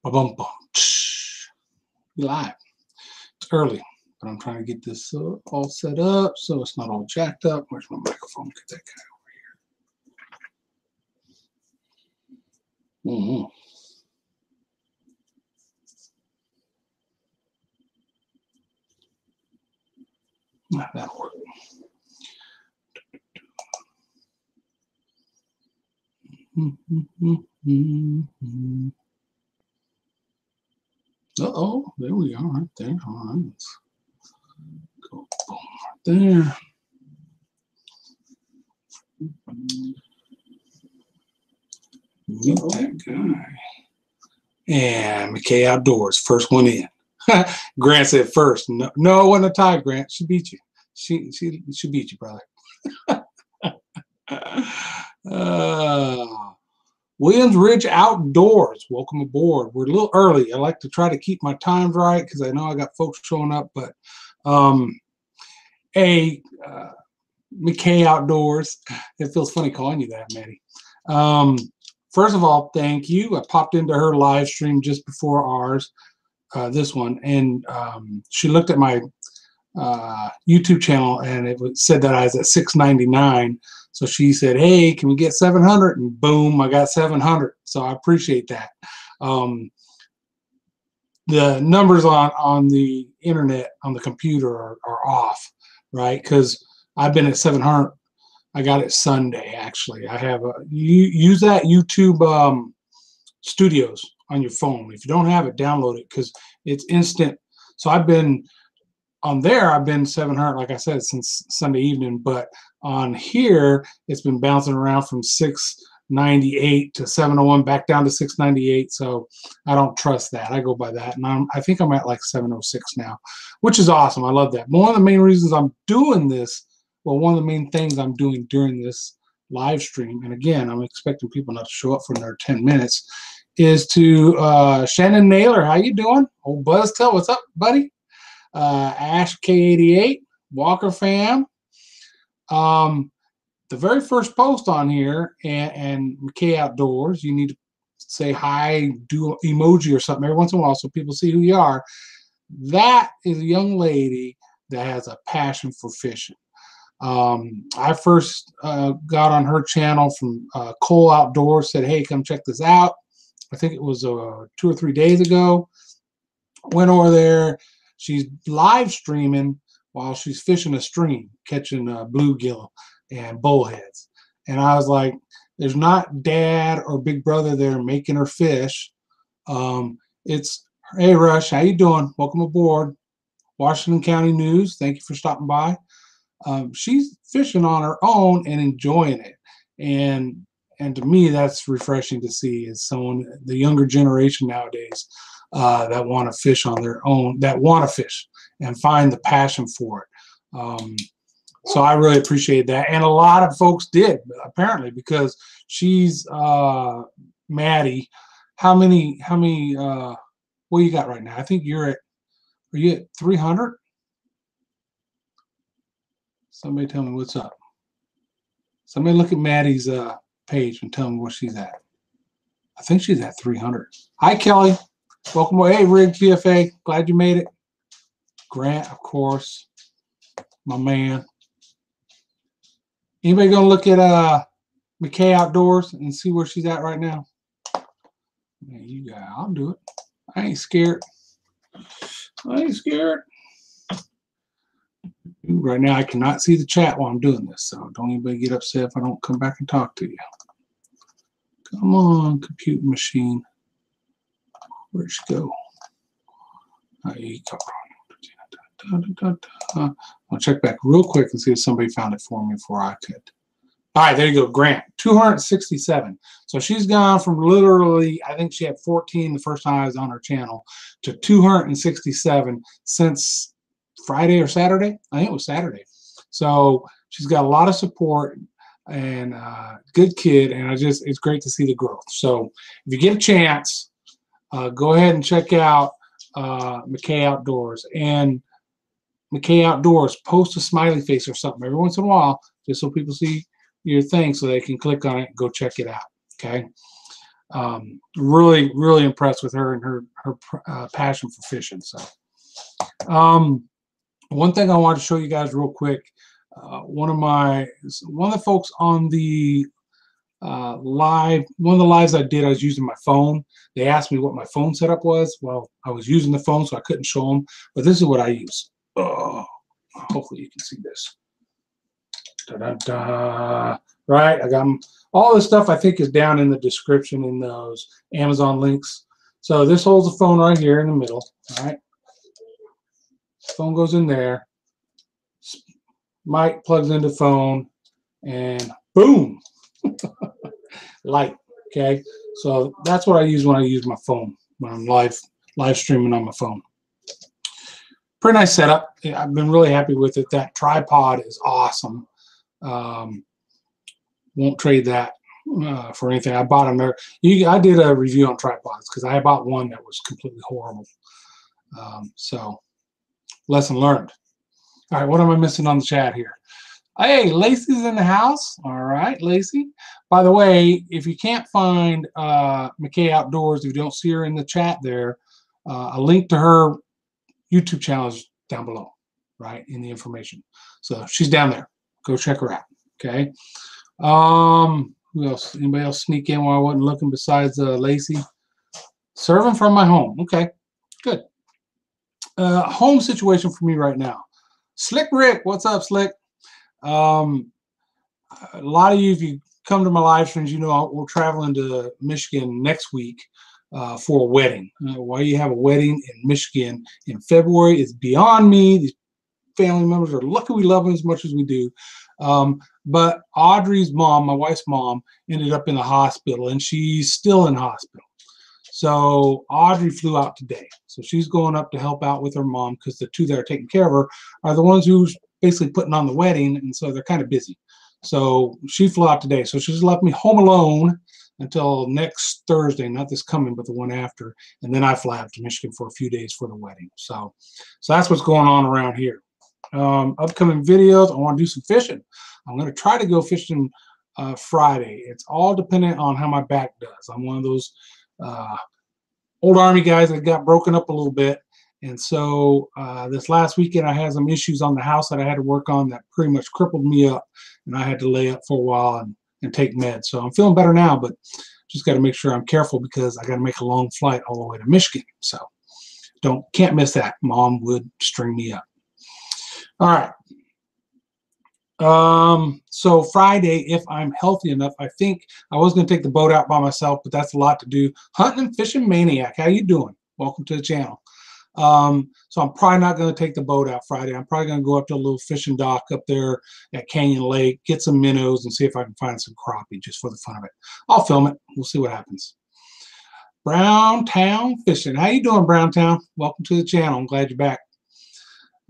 Ba-bum, bum. Live. It's early, but I'm trying to get this all set up so it's not all jacked up. Where's my microphone? Get that guy over here. That'll work. Uh-oh, there we are, right there. All right, let's go boom, right there. Meet that guy. And McKay Outdoors, first one in. Grant said first. No, it wasn't a tie, Grant. She beat you. She beat you, brother. Williams Ridge Outdoors, welcome aboard. We're a little early. I like to try to keep my times right because I know I got folks showing up, but McKay Outdoors. It feels funny calling you that, Maddie. First of all, thank you. I popped into her live stream just before ours, this one, and she looked at my YouTube channel, and it said that I was at 699. So she said, "Hey, can we get 700?" And boom, I got 700. So I appreciate that. The numbers on the internet on the computer are off, right? Because I've been at 700. I got it Sunday, actually. I have use that YouTube Studios on your phone. If you don't have it, download it because it's instant. So I've been on there. I've been 700, like I said, since Sunday evening. But on here, it's been bouncing around from 698 to 701, back down to 698. So I don't trust that. I go by that, and I think I'm at like 706 now, which is awesome. I love that. But one of the main reasons I'm doing this. Well, one of the main things I'm doing during this live stream, and again, I'm expecting people not to show up for another 10 minutes, is to Shannon Naylor. How you doing? Old Buzz Tell, what's up, buddy? Ash K88, Walker fam. The very first post on here, and McKay Outdoors, you need to say hi, do emoji or something every once in a while so people see who you are. That is a young lady that has a passion for fishing. I first got on her channel from Cole Outdoors, said, "Hey, come check this out." I think it was 2 or 3 days ago. Went over there. She's live streaming while she's fishing a stream, catching bluegill and bullheads. And I was like, there's not dad or big brother there making her fish. It's, "Hey, Rush, how you doing? Welcome aboard. Washington County News. Thank you for stopping by." She's fishing on her own and enjoying it, and to me that's refreshing to see, is someone, the younger generation nowadays, that want to fish on their own, that want to fish and find the passion for it. So I really appreciate that, and a lot of folks did, apparently, because she's Maddie. How many what you got right now? I think are you at 300? Somebody tell me what's up. Somebody look at Maddie's page and tell me where she's at. I think she's at 300. Hi, Kelly. Welcome. Hey, Rig GFA. Glad you made it. Grant, of course. My man. Anybody going to look at McKay Outdoors and see where she's at right now? Yeah, you got it. I'll do it. I ain't scared. I ain't scared. Right now, I cannot see the chat while I'm doing this, so don't anybody get upset if I don't come back and talk to you. Come on, computer machine. Where'd she go? I'll check back real quick and see if somebody found it for me before I could. All right, there you go, Grant. 267. So she's gone from literally, I think she had 14 the first time I was on her channel, to 267 since Friday or Saturday. I think it was Saturday. So she's got a lot of support and good kid, and it's great to see the growth. So if you get a chance, go ahead and check out McKay Outdoors. And McKay Outdoors, post a smiley face or something every once in a while, just so people see your thing, so they can click on it and go check it out. Okay. Really, really impressed with her and her passion for fishing. So, one thing I want to show you guys real quick. One of the folks on the one of the lives I did, I was using my phone. They asked me what my phone setup was. Well, I was using the phone, so I couldn't show them. But this is what I use. Oh, hopefully you can see this. Da-da-da. Right, I got all this stuff. I think is down in the description in those Amazon links. So this holds the phone right here in the middle. All right, phone goes in there. Mic plugs into phone, and boom, light. Okay, so that's what I use when I use my phone when I'm live streaming on my phone. Pretty nice setup. I've been really happy with it. That tripod is awesome. Won't trade that for anything. I bought them there. I did a review on tripods because I bought one that was completely horrible. So lesson learned. All right, what am I missing on the chat here? Hey, Lacey's in the house. All right, Lacey. By the way, if you can't find McKay Outdoors, if you don't see her in the chat there, a link to her YouTube channel is down below, right, in the information. So she's down there. Go check her out. Okay. Who else? Anybody else sneak in while I wasn't looking besides Lacey? Serving from my home. Okay, good. Home situation for me right now. Slick Rick, what's up, Slick? A lot of you, if you come to my live streams, you know we're traveling to Michigan next week for a wedding. Why you have a wedding in Michigan in February is beyond me. These family members are lucky we love them as much as we do. But Audrey's mom, my wife's mom, ended up in the hospital, and she's still in hospital. So Audrey flew out today. So she's going up to help out with her mom because the two that are taking care of her are the ones who's basically putting on the wedding, and so they're kind of busy. So she flew out today. So she's left me home alone until next Thursday, not this coming, but the one after. And then I fly up to Michigan for a few days for the wedding. So that's what's going on around here. Upcoming videos, I want to do some fishing. I'm going to try to go fishing Friday. It's all dependent on how my back does. I'm one of those old Army guys that got broken up a little bit. And so this last weekend I had some issues on the house that I had to work on that pretty much crippled me up. And I had to lay up for a while and take meds. So I'm feeling better now, but just got to make sure I'm careful because I got to make a long flight all the way to Michigan. So can't miss that. Mom would string me up. All right. So Friday, if I'm healthy enough, I think I was going to take the boat out by myself, but that's a lot to do. Hunting and Fishing Maniac, how you doing? Welcome to the channel. So I'm probably not going to take the boat out Friday. I'm probably going to go up to a little fishing dock up there at Canyon Lake, get some minnows, and see if I can find some crappie just for the fun of it. I'll film it. We'll see what happens. Browntown Fishing. How you doing, Browntown? Welcome to the channel. I'm glad you're back.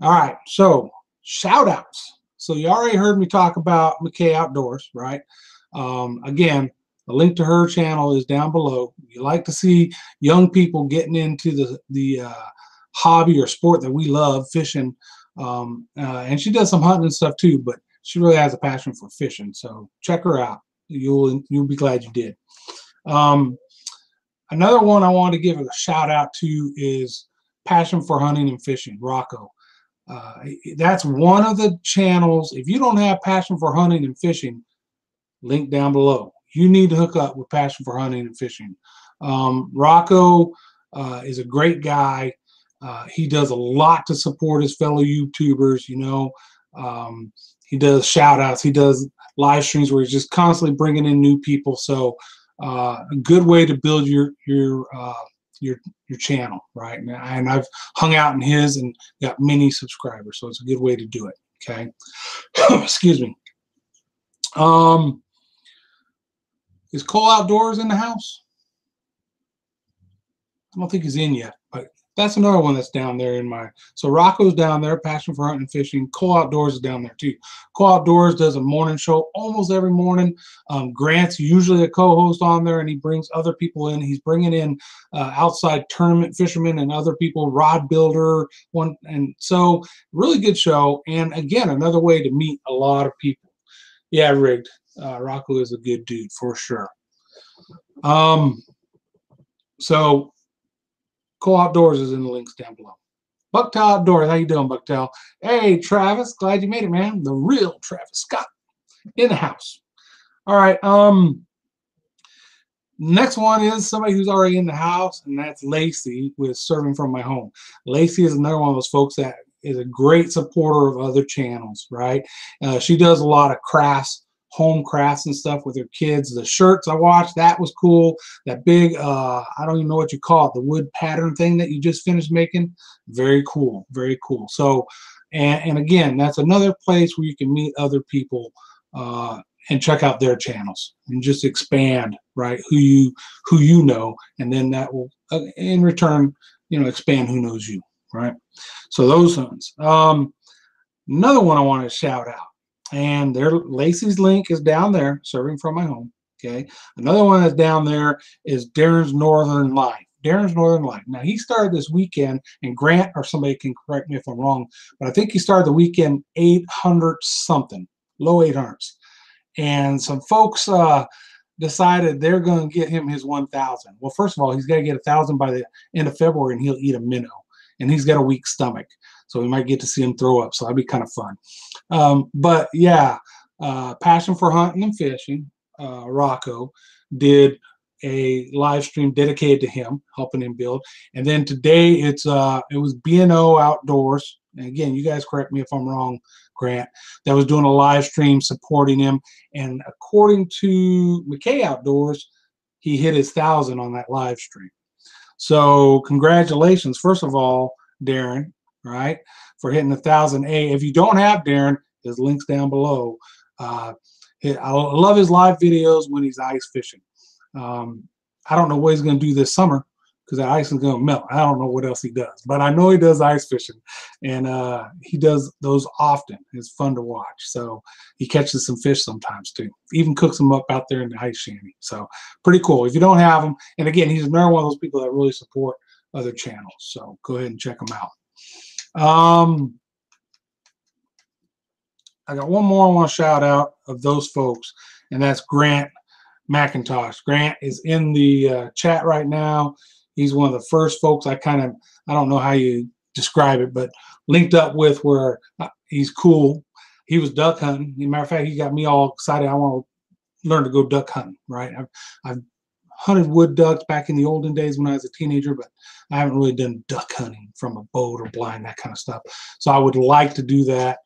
All right, so shout outs. So you already heard me talk about McKay Outdoors, right? Again, the link to her channel is down below. You like to see young people getting into the hobby or sport that we love, fishing. And she does some hunting and stuff too, but she really has a passion for fishing. So check her out. You'll be glad you did. Another one I want to give a shout out to is Passion for Hunting and Fishing, Rocco. That's one of the channels. If you don't have Passion for Hunting and Fishing, link down below. You need to hook up with Passion for Hunting and Fishing. Rocco is a great guy. He does a lot to support his fellow YouTubers. You know, he does shout outs. He does live streams where he's just constantly bringing in new people. So a good way to build your channel, right? And I've hung out in his and got many subscribers, so it's a good way to do it. Okay. Excuse me. Is Cole Outdoors in the house? I don't think he's in yet, but that's another one that's down there in my. So Rocco's down there, Passion for Hunting and Fishing. Cole Outdoors is down there too. Cole Outdoors does a morning show almost every morning. Grant's usually a co-host on there, and he brings other people in. He's bringing in outside tournament fishermen and other people, rod builder, and so really good show. And again, another way to meet a lot of people. Yeah, Rigged. Rocco is a good dude for sure. So Cole Outdoors is in the links down below. Bucktail Outdoors, how you doing, Bucktail? Hey, Travis, glad you made it, man. The real Travis Scott in the house. All right, next one is somebody who's already in the house, and that's Lacey with Serving From My Home. Lacey is another one of those folks that is a great supporter of other channels, right? She does a lot of crafts, home crafts and stuff with her kids. The shirts I watched, that was cool. That big, I don't even know what you call it, the wood pattern thing that you just finished making. Very cool, very cool. So, and again, that's another place where you can meet other people and check out their channels and just expand, right, who you know, and then that will in return, you know, expand who knows you, right? So those ones. Another one I want to shout out, and their Lacey's link is down there, Serving From My Home. Okay, another one that's down there is Darren's Northern Life. Darren's Northern Life. Now he started this weekend, and Grant or somebody can correct me if I'm wrong, but I think he started the weekend 800 something, low 800s. And some folks decided they're going to get him his 1,000. Well, first of all, he's got to get 1,000 by the end of February, and he'll eat a minnow. And he's got a weak stomach, so we might get to see him throw up. So that'd be kind of fun. But yeah, Passion for Hunting and Fishing, Rocco, did a live stream dedicated to him, helping him build. And then today it was B&O Outdoors. And again, you guys correct me if I'm wrong, Grant, that was doing a live stream supporting him. And according to McKay Outdoors, he hit his 1,000 on that live stream. So congratulations, first of all, Darren, right, for hitting 1,000. If you don't have Darren, his link's down below. I love his live videos when he's ice fishing. I don't know what he's going to do this summer because the ice is going to melt. I don't know what else he does, but I know he does ice fishing, and he does those often. It's fun to watch. So he catches some fish sometimes too. Even cooks them up out there in the ice shanty. So pretty cool. If you don't have him, and again, he's another one of those people that really support other channels. So go ahead and check them out. I got one more I want to shout out of those folks, and that's Grant McIntosh. Grant is in the chat right now. He's one of the first folks I don't know how you describe it, but linked up with where he's cool. He was duck hunting. As a matter of fact, he got me all excited. I want to learn to go duck hunting, right? I've hunted wood ducks back in the olden days when I was a teenager, but I haven't really done duck hunting from a boat or blind, that kind of stuff. So I would like to do that.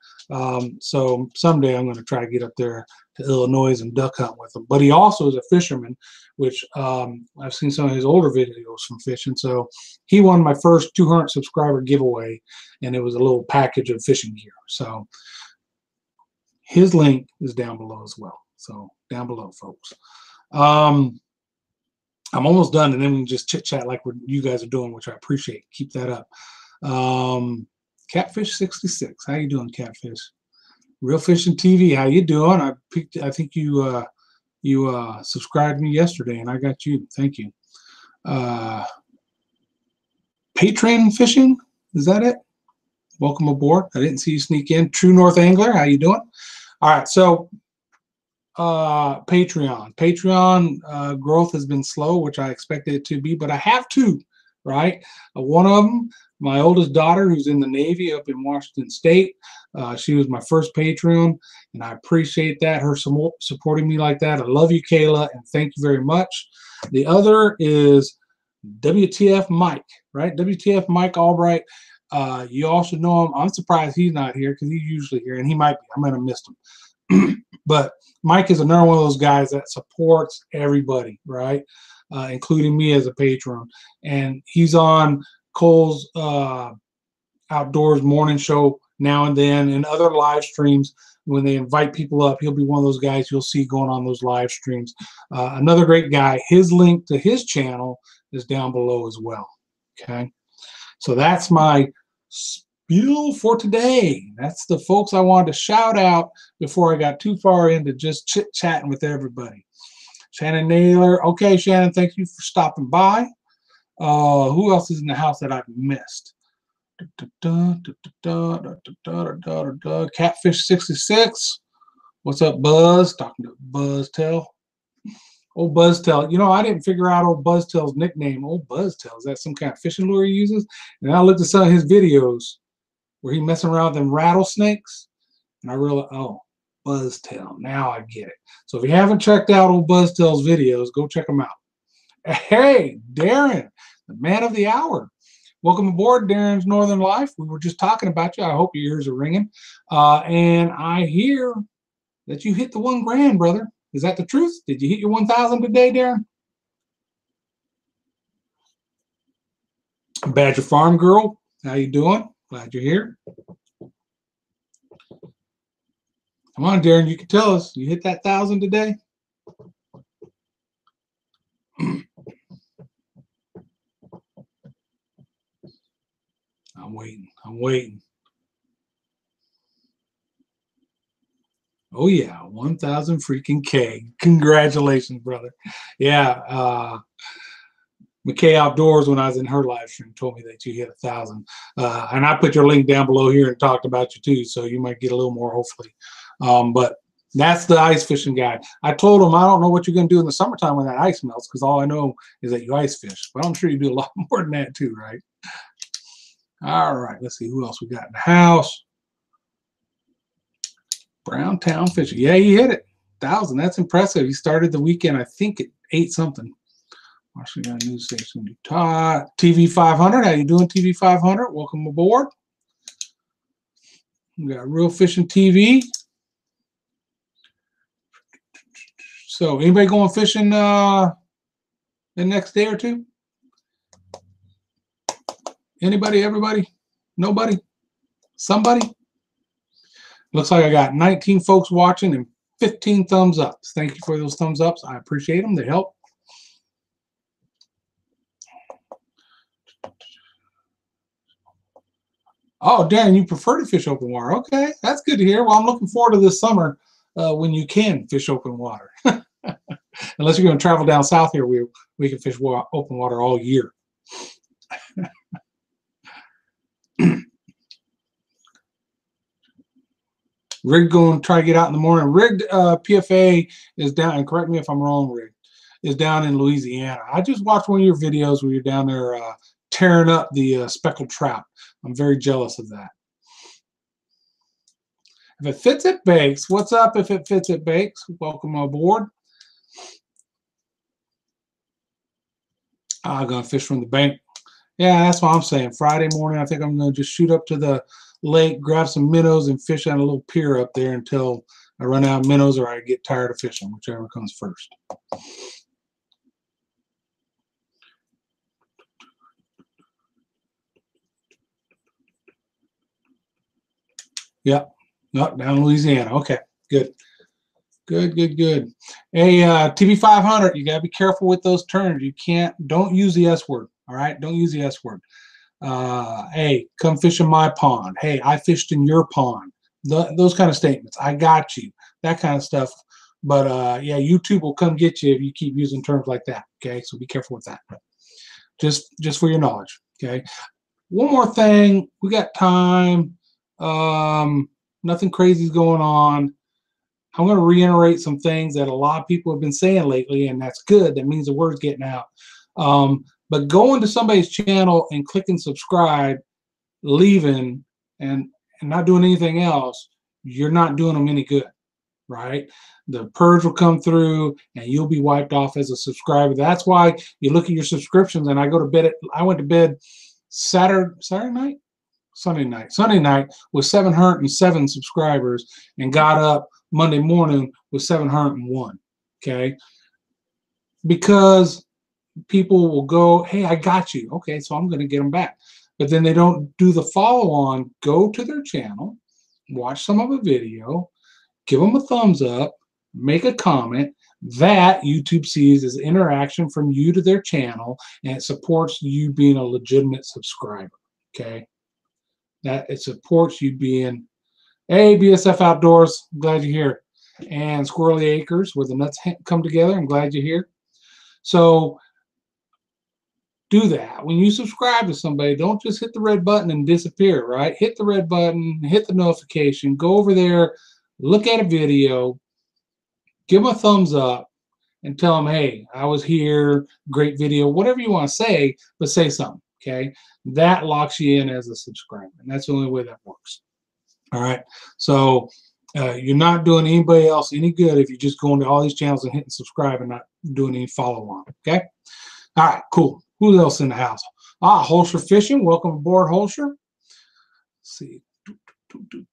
So someday I'm going to try to get up there to Illinois and duck hunt with him. But he also is a fisherman, which I've seen some of his older videos from fishing. So he won my first 200 subscriber giveaway, and it was a little package of fishing gear. So his link is down below as well. So down below, folks. I'm almost done, and then we can just chit chat like what you guys are doing, which I appreciate. Keep that up. Catfish 66, how you doing, Catfish? Real Fishing TV, how you doing? I think you subscribed me yesterday, and I got you. Thank you. Patron Fishing, is that it? Welcome aboard. I didn't see you sneak in. True North Angler, how you doing? All right, so Patreon growth has been slow, which I expected it to be, but I have two, right? One of them, my oldest daughter, who's in the Navy up in Washington State, she was my first Patreon, and I appreciate that, her supporting me like that. I love you, Kayla, and thank you very much. The other is WTF Mike, right? WTF Mike Albright. You also know him. I'm surprised he's not here because he's usually here, and he might be. I might have missed him. But Mike is another one of those guys that supports everybody, right? Including me as a patron. And he's on Cole's Outdoors morning show now and then, and other live streams. When they invite people up, he'll be one of those guys you'll see going on those live streams. Another great guy. His link to his channel is down below as well. Okay, so that's my spiel for today. That's the folks I wanted to shout out before I got too far into just chit-chatting with everybody. Shannon Naylor. Okay, Shannon, thank you for stopping by. Who else is in the house that I've missed? Catfish 66. What's up, Buzz? Talking to Buzz Tell. Old Buzztail. You know, I didn't figure out old Buzztail's nickname. Old Buzztail. Is that some kind of fishing lure he uses? And I looked at some of his videos where he messing around with them rattlesnakes. And I realized, oh, Buzztail. Now I get it. So if you haven't checked out old Buzztail's videos, go check them out. Hey, Darren, the man of the hour. Welcome aboard, Darren's Northern Life. We were just talking about you. I hope your ears are ringing. And I hear that you hit the 1 grand, brother. Is that the truth? Did you hit your 1,000 today, Darren? Badger Farm Girl, how you doing? Glad you're here. Come on, Darren, you can tell us. You hit that 1,000 today? I'm waiting. I'm waiting. Oh, yeah. 1,000 freaking K. Congratulations, brother. Yeah. McKay Outdoors, when I was in her live stream, told me that you hit 1,000. And I put your link down below here and talked about you too, so you might get a little more, hopefully. But that's the ice fishing guy. I told him I don't know what you're going to do in the summertime when that ice melts, because all I know is that you ice fish. But I'm sure you do a lot more than that too, right? All right, let's see who else we got in the house. Browntown Fishing. Yeah, you hit it. 1,000. That's impressive. He started the weekend, I think, at 8 something. Washington News Station, Utah. TV 500. How you doing, TV 500? Welcome aboard. We got Real Fishing TV. So, anybody going fishing the next day or two? Anybody? Everybody? Nobody? Somebody? Looks like I got 19 folks watching and 15 thumbs up. Thank you for those thumbs ups. I appreciate them. They help. Oh, Darren, you prefer to fish open water. Okay, that's good to hear. Well, I'm looking forward to this summer when you can fish open water. Unless you're going to travel down south here, we can fish open water all year. Rig going to try to get out in the morning. Rig PFA is down, and correct me if I'm wrong, Rig, is down in Louisiana. I just watched one of your videos where you're down there tearing up the speckled trout. I'm very jealous of that. If it fits, it bakes. What's up if it fits, it bakes? Welcome aboard. I'm going to fish from the bank. Yeah, that's what I'm saying. Friday morning, I think I'm going to just shoot up to the lake, grab some minnows, and fish on a little pier up there until I run out of minnows or I get tired of fishing, whichever comes first. Yep. Nope, down in Louisiana. Okay, good. Good. Hey, TV 500, you got to be careful with those terms. Don't use the S word, all right? Don't use the S word. Hey, come fish in my pond. Hey, I fished in your pond. Those kind of statements. I got you. That kind of stuff. But, yeah, YouTube will come get you if you keep using terms like that, okay? So be careful with that. Just for your knowledge, okay? One more thing. We got time. Nothing crazy is going on. I'm going to reiterate some things that a lot of people have been saying lately, and that's good. That means the word's getting out. But going to somebody's channel and clicking subscribe, leaving, and not doing anything else, you're not doing them any good, right? The purge will come through, and you'll be wiped off as a subscriber. That's why you look at your subscriptions, and I went to bed Sunday night with 707 subscribers and got up Monday morning with 701, okay? Because people will go, hey, I got you. Okay, so I'm going to get them back. But then they don't do the follow-on. Go to their channel, watch some of a video, give them a thumbs up, make a comment. That YouTube sees as interaction from you to their channel, and it supports you being a legitimate subscriber, okay? That it supports you being, hey, BSF Outdoors, I'm glad you're here. And Squirrely Acres, where the nuts come together, I'm glad you're here. So do that. When you subscribe to somebody, don't just hit the red button and disappear, right? Hit the red button, hit the notification, go over there, look at a video, give them a thumbs up, and tell them, hey, I was here, great video, whatever you want to say, but say something, okay? That locks you in as a subscriber, and that's the only way that works. All right, so you're not doing anybody else any good if you're just going to all these channels and hitting subscribe and not doing any follow on, okay? All right, cool. Who else in the house? Holscher Fishing. Welcome aboard, Holscher. Let's see.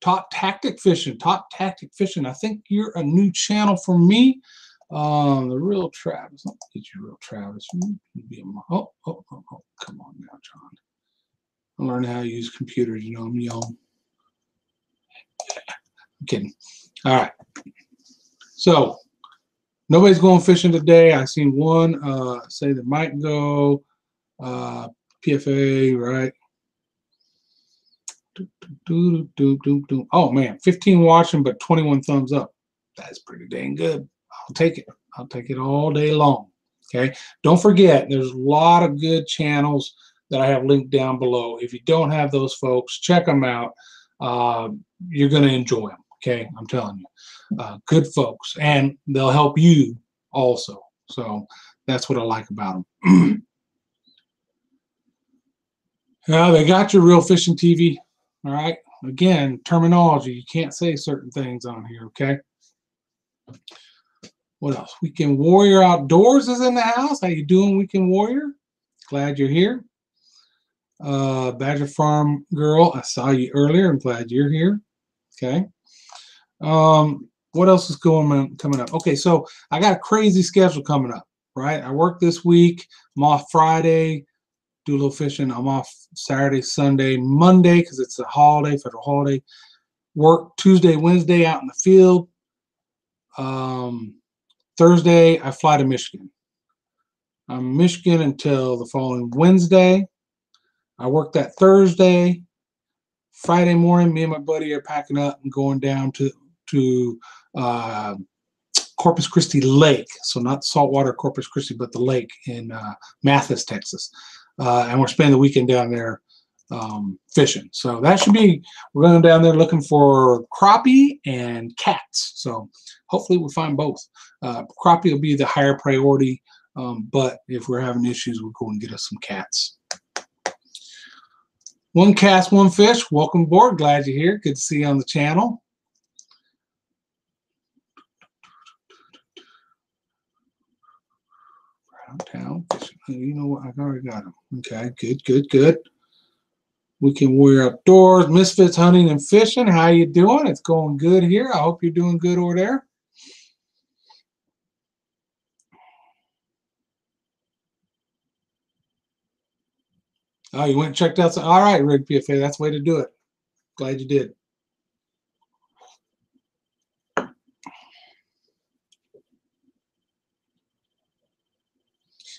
Top Tactic Fishing. Top Tactic Fishing. I think you're a new channel for me. The Real Travis. Let me get you, Real Travis. Oh, come on now, John. I'm learning how to use computers. You know, I'm young. I'm kidding. All right. So, nobody's going fishing today. I've seen one say they might go. PFA, right? Oh man, 15 watching, but 21 thumbs up. That's pretty dang good. I'll take it. I'll take it all day long. Okay. Don't forget, there's a lot of good channels that I have linked down below. If you don't have those folks, check them out. You're going to enjoy them. Okay. I'm telling you. Good folks. And they'll help you also. So that's what I like about them. They got your Real Fishing TV. All right. Again, terminology. You can't say certain things on here. Okay. What else? Weekend Warrior Outdoors is in the house. How you doing, Weekend Warrior? Glad you're here. Badger Farm Girl, I saw you earlier. I'm glad you're here. Okay. What else is coming up? Okay, so I got a crazy schedule coming up. Right. I work this week. I'm off Friday. Do a little fishing. I'm off Saturday, Sunday, Monday because it's a holiday, federal holiday. Work Tuesday, Wednesday out in the field. Thursday, I fly to Michigan. I'm in Michigan until the following Wednesday. I work that Thursday. Friday morning, me and my buddy are packing up and going down to Corpus Christi Lake. So not saltwater Corpus Christi, but the lake in Mathis, Texas. And we're spending the weekend down there fishing. So that should be, we're going down there looking for crappie and cats. So hopefully we'll find both. Crappie will be the higher priority, but if we're having issues, we'll go and get us some cats. One cast, one fish. Welcome aboard. Glad you're here. Good to see you on the channel. Town. You know what? I've already got them. Okay, good. Weekend Warrior Outdoors, Misfits Hunting and Fishing. How you doing? It's going good here. I hope you're doing good over there. Oh, you went and checked out some. All right, Rig PFA. That's the way to do it. Glad you did.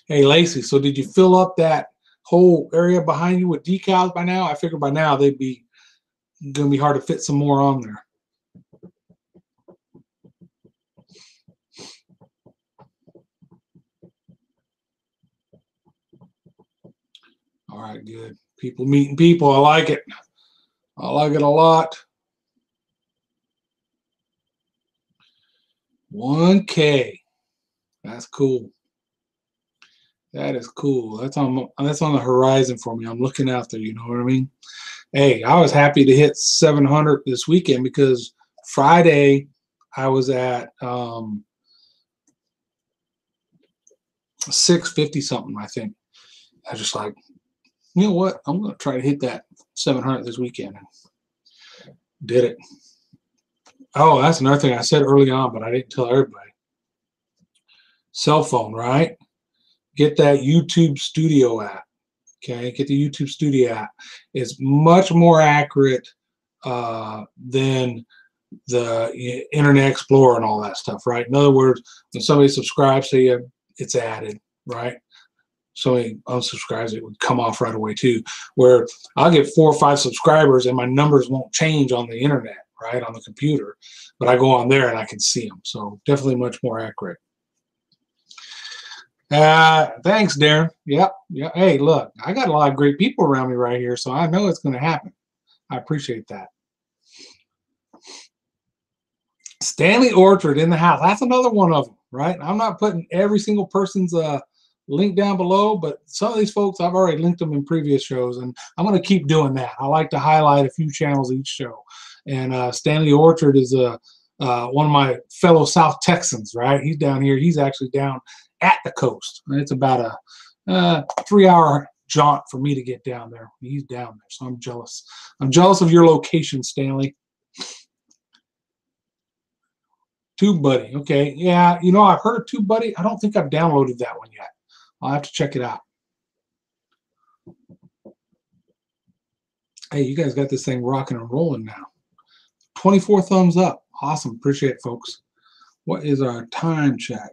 Hey, Lacey, so did you fill up that whole area behind you with decals by now? I figured by now they'd be going to be hard to fit some more on there. All right, good. People meeting people. I like it. I like it a lot. 1K. That's cool. That is cool. That's on the horizon for me. I'm looking out there, you know what I mean? Hey, I was happy to hit 700 this weekend because Friday I was at 650 something, I think. I was just like, you know what? I'm going to try to hit that 700 this weekend. And did it. Oh, that's another thing I said early on, but I didn't tell everybody. Cell phone, right? Get that YouTube Studio app. Okay, get the YouTube Studio app. It's much more accurate than the Internet Explorer and all that stuff, right? In other words, when somebody subscribes to you, it's added, right? Somebody unsubscribes, it would come off right away too. Where I'll get 4 or 5 subscribers and my numbers won't change on the internet, right, on the computer, but I go on there and I can see them. So definitely much more accurate. Thanks, Darren. Yep. Hey, look, I got a lot of great people around me right here, so I know it's going to happen. I appreciate that. Stanley Orchard in the house. That's another one of them. right? I'm not putting every single person's link down below, but some of these folks, I've already linked them in previous shows, and I'm going to keep doing that. I like to highlight a few channels each show. And Stanley Orchard is one of my fellow South Texans, right? He's down here. He's actually down at the coast. And it's about a 3-hour jaunt for me to get down there. He's down there, so I'm jealous. I'm jealous of your location, Stanley. TubeBuddy. Okay, yeah, you know, I've heard of TubeBuddy. I don't think I've downloaded that one yet. I'll have to check it out. Hey, you guys got this thing rocking and rolling now. 24 thumbs up. Awesome. Appreciate it, folks. What is our time check?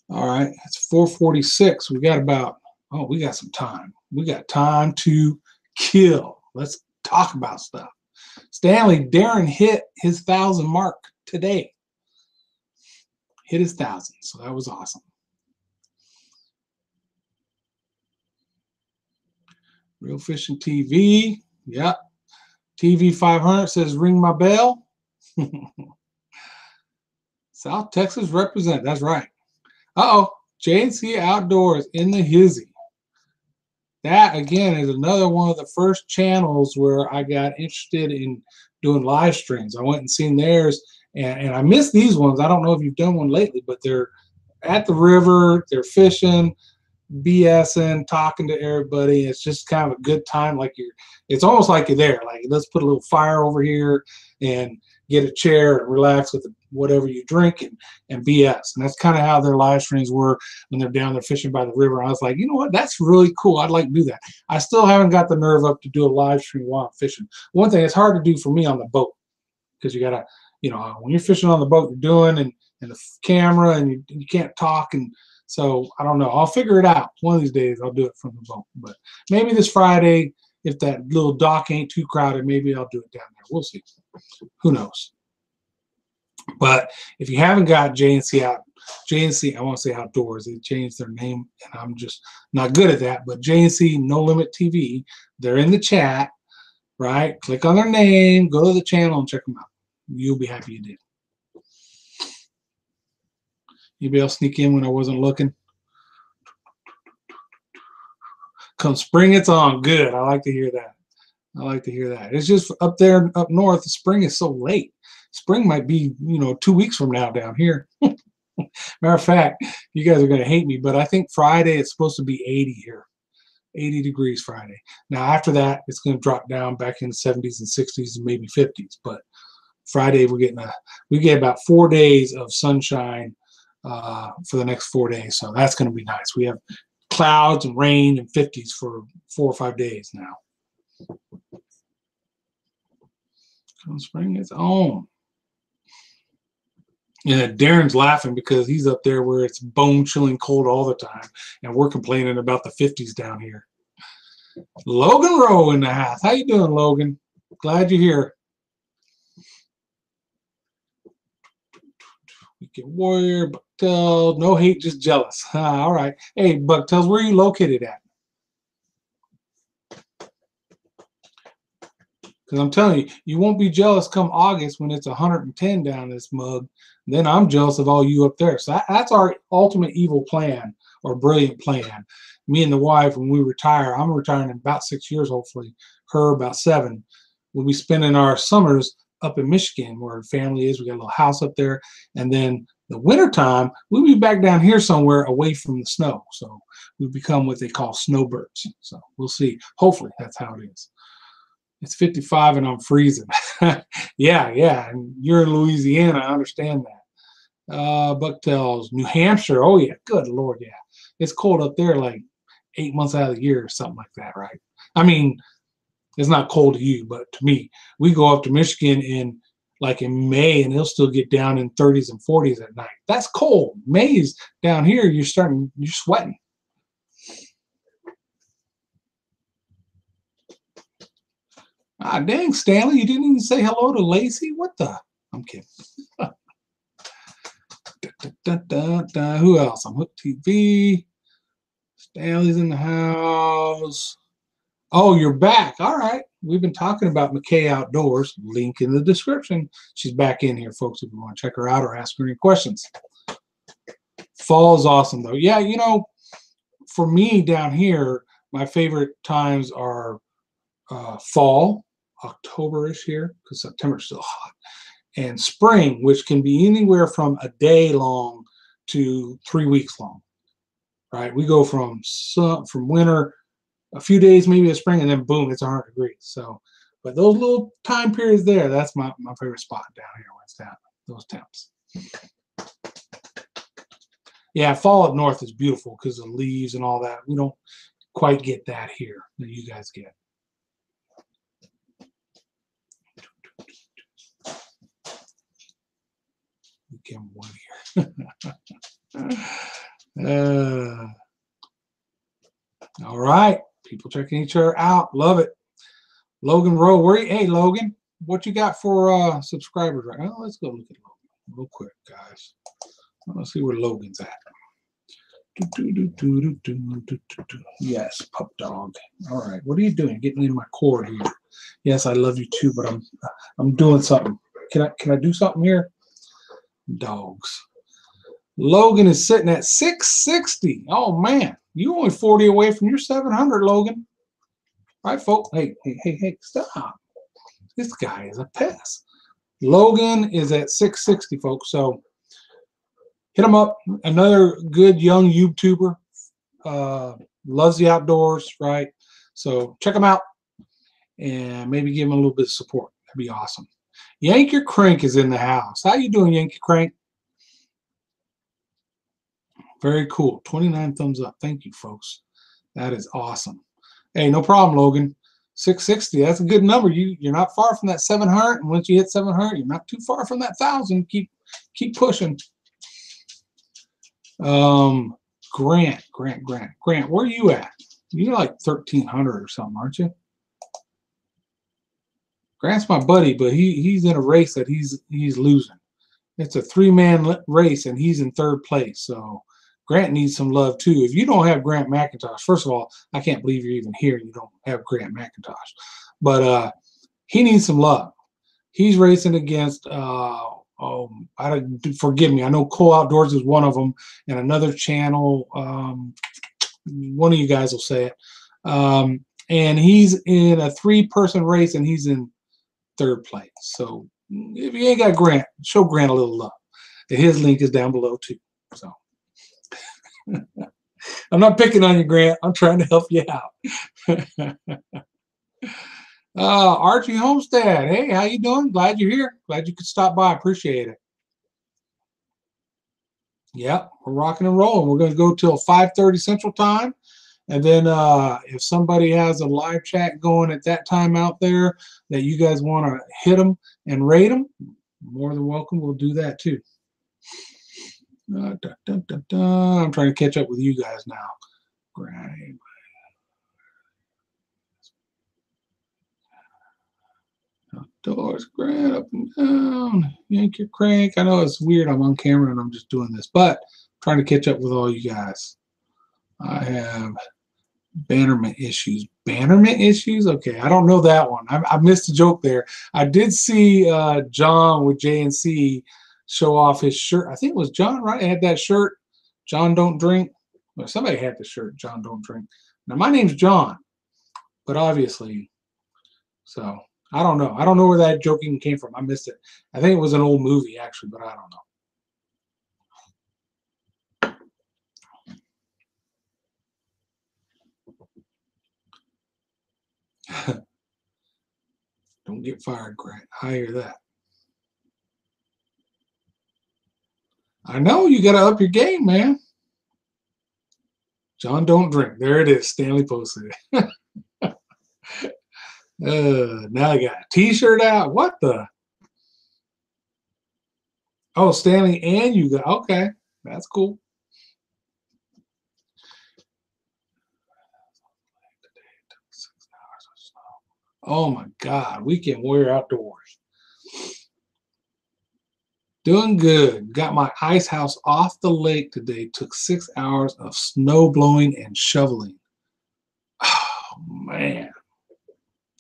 All right, it's 4:46. We got about, oh, we got some time. We got time to kill. Let's talk about stuff. Stanley, Darren hit his 1,000 mark today. Hit his 1,000, so that was awesome. Real Fishing TV, yep. TV 500 says ring my bell. South Texas represent, that's right. Uh-oh, JNC Outdoors in the hizzy. That, again, is another one of the first channels where I got interested in doing live streams. I went and seen theirs, and I missed these ones. I don't know if you've done one lately, but they're at the river, they're fishing, BSing, talking to everybody. It's just kind of a good time. Like it's almost like you're there. Like, let's put a little fire over here and get a chair and relax with whatever you drink and BS. And that's kind of how their live streams were when they're down there fishing by the river. I was like, you know what? That's really cool. I'd like to do that. I still haven't got the nerve up to do a live stream while I'm fishing. One thing, it's hard to do for me on the boat because you got to, you know, when you're fishing on the boat, you're doing and the camera and you can't talk. And so I don't know. I'll figure it out. One of these days I'll do it from the boat. But maybe this Friday, if that little dock ain't too crowded, maybe I'll do it down there. We'll see. Who knows? But if you haven't got JNC, I want to say Outdoors. They changed their name, and I'm just not good at that. But JNC No Limit TV, they're in the chat, right? Click on their name, go to the channel, and check them out. You'll be happy you did. Anybody else sneak in when I wasn't looking? Come spring, it's on. Good. I like to hear that. I like to hear that. It's just up there, up north, the spring is so late. Spring might be, you know, 2 weeks from now down here. Matter of fact, you guys are going to hate me, but I think Friday it's supposed to be 80 here. 80 degrees Friday. Now, after that, it's going to drop down back in the 70s and 60s and maybe 50s. But Friday, we get about 4 days of sunshine for the next 4 days. So that's going to be nice. We have clouds and rain and 50s for 4 or 5 days now. Come spring, it's on. Yeah, Darren's laughing because he's up there where it's bone-chilling cold all the time, and we're complaining about the 50s down here. Logan Rowe in the house. How you doing, Logan? Glad you're here. Weekend Warrior, Bucktails, no hate, just jealous. All right. Hey, Bucktails, where are you located at? Because I'm telling you, you won't be jealous come August when it's 110 down this mug. Then I'm jealous of all you up there. So that's our ultimate evil plan or brilliant plan. Me and the wife, when we retire, I'm retiring in about 6 years, hopefully. Her about 7. We'll be spending our summers up in Michigan where her family is. We got a little house up there. And then the wintertime, we'll be back down here somewhere away from the snow. So we've become what they call snowbirds. So we'll see. Hopefully that's how it is. It's 55 and I'm freezing. yeah. And you're in Louisiana. I understand that. Bucktails, New Hampshire. Oh, yeah. Good Lord, yeah. It's cold up there like 8 months out of the year or something like that, right? I mean, it's not cold to you, but to me, we go up to Michigan in May and it'll still get down in 30s and 40s at night. That's cold. May's down here, you're sweating. Ah, dang, Stanley, you didn't even say hello to Lacey? What the? I'm kidding. Who else? I'm Hook TV. Stanley's in the house. Oh, you're back. All right. We've been talking about McKay Outdoors. Link in the description. She's back in here, folks, if you want to check her out or ask her any questions. Fall is awesome though. Yeah, you know, for me down here, my favorite times are fall, October-ish here, because September's still hot, and spring, which can be anywhere from a day long to 3 weeks long. Right? We go from winter, a few days maybe of spring, and then boom, it's 100 degrees. So, but those little time periods there, that's my favorite spot down here when it's down those temps. Yeah, fall up north is beautiful because of the leaves and all that. We don't quite get that here that you guys get. Give him one here. All right, people checking each other out. Love it. Logan Rowe, where? Hey, Logan, what you got for subscribers right now? Let's go look at Logan real quick, guys. Let's see where Logan's at. Yes, pup dog. All right, what are you doing? Getting in my cord here. Yes, I love you too, but I'm doing something. Can I do something here? Dogs. Logan is sitting at 660. Oh man, you only 40 away from your 700, Logan. All right, folks. Hey, stop. This guy is a pest. Logan is at 660, folks. So hit him up. Another good young YouTuber. Loves the outdoors, right? So check him out and maybe give him a little bit of support. That'd be awesome. Yank Your Crank is in the house. How you doing, Yank Your Crank? Very cool. 29 thumbs up. Thank you, folks. That is awesome. Hey, no problem, Logan. 660. That's a good number. You're not far from that 700. And once you hit 700, you're not too far from that 1,000. Keep pushing. Grant, where are you at? You're like 1,300 or something, aren't you? Grant's my buddy, but he's in a race that he's losing. It's a 3-man race, and he's in 3rd place. So Grant needs some love too. If you don't have Grant McIntosh, first of all, I can't believe you're even here and you don't have Grant McIntosh. But he needs some love. He's racing against forgive me. I know Cole Outdoors is one of them, and another channel. One of you guys will say it. And he's in a 3-person race, and he's in 3rd place. So if you ain't got Grant, show Grant a little love. His link is down below too. So I'm not picking on you, Grant. I'm trying to help you out. Archie Homestead, hey, how you doing? Glad you're here. Glad you could stop by. Appreciate it. Yep, we're rocking and rolling. We're going to go till 5:30 Central Time. And then if somebody has a live chat going at that time out there that you guys want to hit them and rate them, more than welcome. We'll do that too. I'm trying to catch up with you guys now. Great. Outdoors, Grant, up and down. Yank Your Crank. I know it's weird. I'm on camera and I'm just doing this, but I'm trying to catch up with all you guys. I have bannerment issues. Bannerment issues? Okay, I don't know that one. I missed a joke there. I did see John with JNC show off his shirt. I think it was John, right? I had that shirt, John Don't Drink. Well, somebody had the shirt, John Don't Drink. Now, my name's John, but obviously, so I don't know. I don't know where that joking came from. I missed it. I think it was an old movie, actually, but I don't know. Don't get fired, Grant. I hear that. I know you got to up your game, man. John Don't Drink. There it is. Stanley posted it. Now I got a T-shirt out. What the? Oh, Stanley and you got. Okay, that's cool. Oh my God, weekend warrior outdoors. Doing good. Got my ice house off the lake today. Took 6 hours of snow blowing and shoveling. Oh man.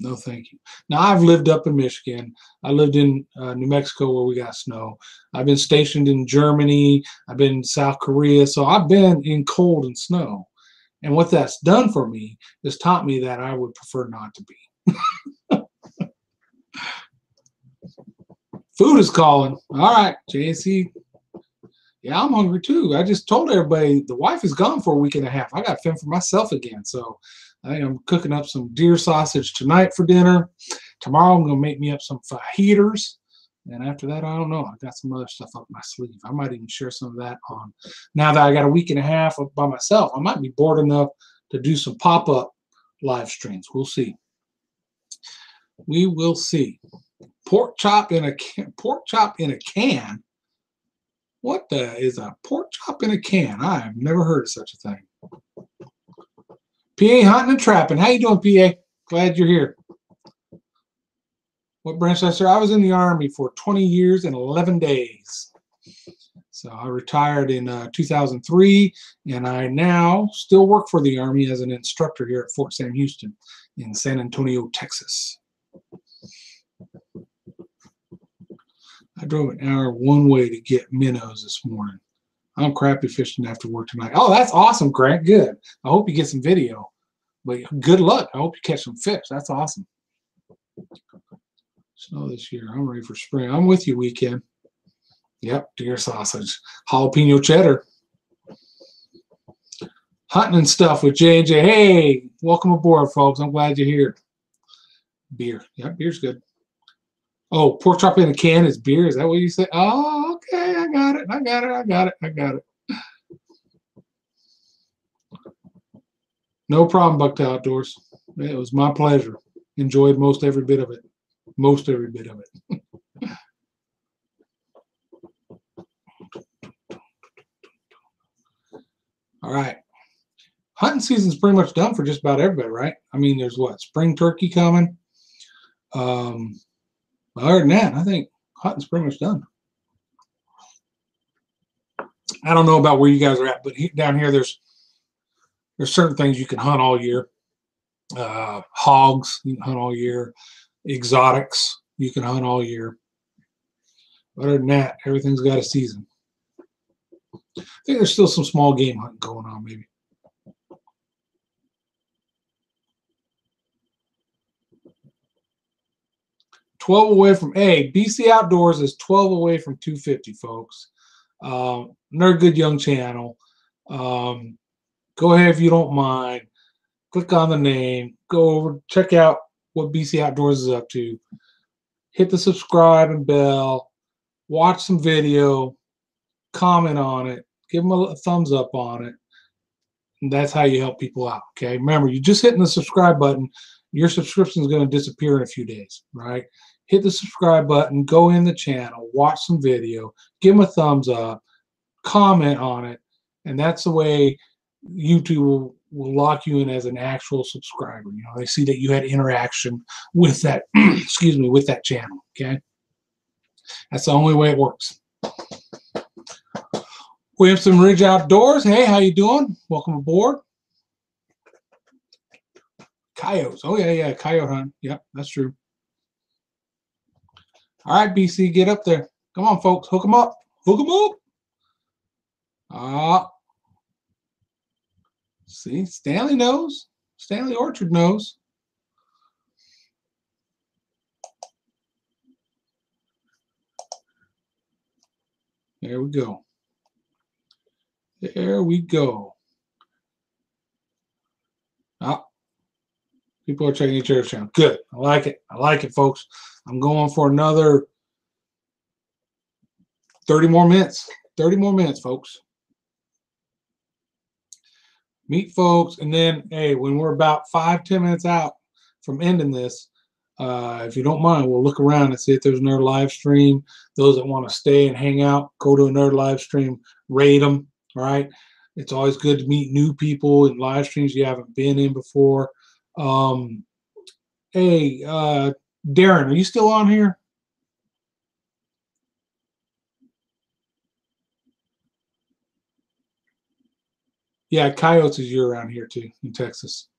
No, thank you. Now, I've lived up in Michigan. I lived in New Mexico where we got snow. I've been stationed in Germany. I've been in South Korea. So I've been in cold and snow. And what that's done for me is taught me that I would prefer not to be. Food is calling. All right, JC. Yeah, I'm hungry too. I just told everybody the wife is gone for a week and a half. I got to fend for myself again. So I think I'm cooking up some deer sausage tonight for dinner. Tomorrow I'm going to make me up some fajitas. And after that, I don't know. I got some other stuff up my sleeve. I might even share some of that on. Now that I got a week and a half up by myself, I might be bored enough to do some pop-up live streams. We'll see. We will see. Pork chop in a can. Pork chop in a can. What the is a pork chop in a can? I have never heard of such a thing. PA hunting and trapping. How you doing, PA? Glad you're here. What branch did I serve? I was in the Army for 20 years and 11 days. So I retired in 2003, and I now still work for the Army as an instructor here at Fort Sam Houston in San Antonio, Texas. I drove an hour one way to get minnows this morning. I'm crappie fishing after work tonight. Oh, that's awesome, Grant. Good. I hope you get some video. But good luck. I hope you catch some fish. That's awesome. Snow this year. I'm ready for spring. I'm with you, weekend. Yep, deer sausage. Jalapeno cheddar. Hunting and stuff with J&J. Hey, welcome aboard, folks. I'm glad you're here. Beer. Yep, beer's good. Oh, pork chop in a can is beer. Is that what you said? Oh, okay. I got it. I got it. No problem, Bucktail Outdoors. It was my pleasure. Enjoyed most every bit of it. Most every bit of it. All right. Hunting season's pretty much done for just about everybody, right? I mean, there's what? Spring turkey coming. Other than that, I think hunting's pretty much done. I don't know about where you guys are at, but down here there's certain things you can hunt all year. Hogs, you can hunt all year. Exotics, you can hunt all year. Other than that, everything's got a season. I think there's still some small game hunting going on, maybe. $12 away from BC Outdoors is 12 away from 250, folks. Nerd Good Young channel. Go ahead if you don't mind. Click on the name. Go over, check out what BC Outdoors is up to. Hit the subscribe and bell. Watch some video. Comment on it. Give them a thumbs up on it. And that's how you help people out. Okay. Remember, you just hitting the subscribe button. Your subscription is going to disappear in a few days. Right. Hit the subscribe button. Go in the channel. Watch some video. Give them a thumbs up. Comment on it. And that's the way YouTube will lock you in as an actual subscriber. You know, they see that you had interaction with that, excuse me, with that channel. Okay. That's the only way it works. Williamson Ridge Outdoors. Hey, how you doing? Welcome aboard. Coyotes. Oh, yeah, coyote hunt. Yep, that's true. All right, BC, get up there. Come on, folks. Hook them up. Hook them up. See, Stanley knows. Stanley Orchard knows. There we go. There we go. People are checking each other's channel. Good. I like it. I like it, folks. I'm going for another 30 more minutes. 30 more minutes, folks. Meet folks, and then, hey, when we're about 5-10 minutes out from ending this, if you don't mind, we'll look around and see if there's another live stream. Those that want to stay and hang out, go to another live stream, rate them, all right? It's always good to meet new people in live streams you haven't been in before. Hey, Darren, are you still on here? Yeah, coyotes is year around here too in Texas.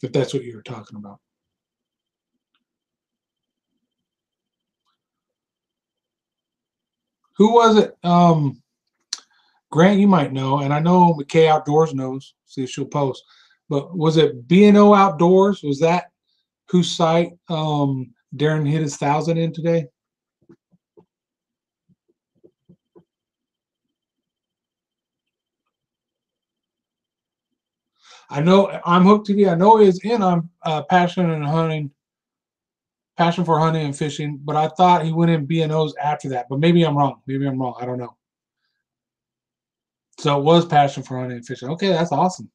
if that's what you were talking about. Who was it? Grant, you might know, and I know McKay Outdoors knows. See if she'll post. But was it B&O Outdoors? Was that whose site Darren hit his 1,000 in today? I know I'm Hooked TV. I know he is in on Passion for Hunting and Fishing, but I thought he went in B&O's after that. But maybe I'm wrong. Maybe I'm wrong. I don't know. So it was Passion for Hunting and Fishing. Okay, that's awesome.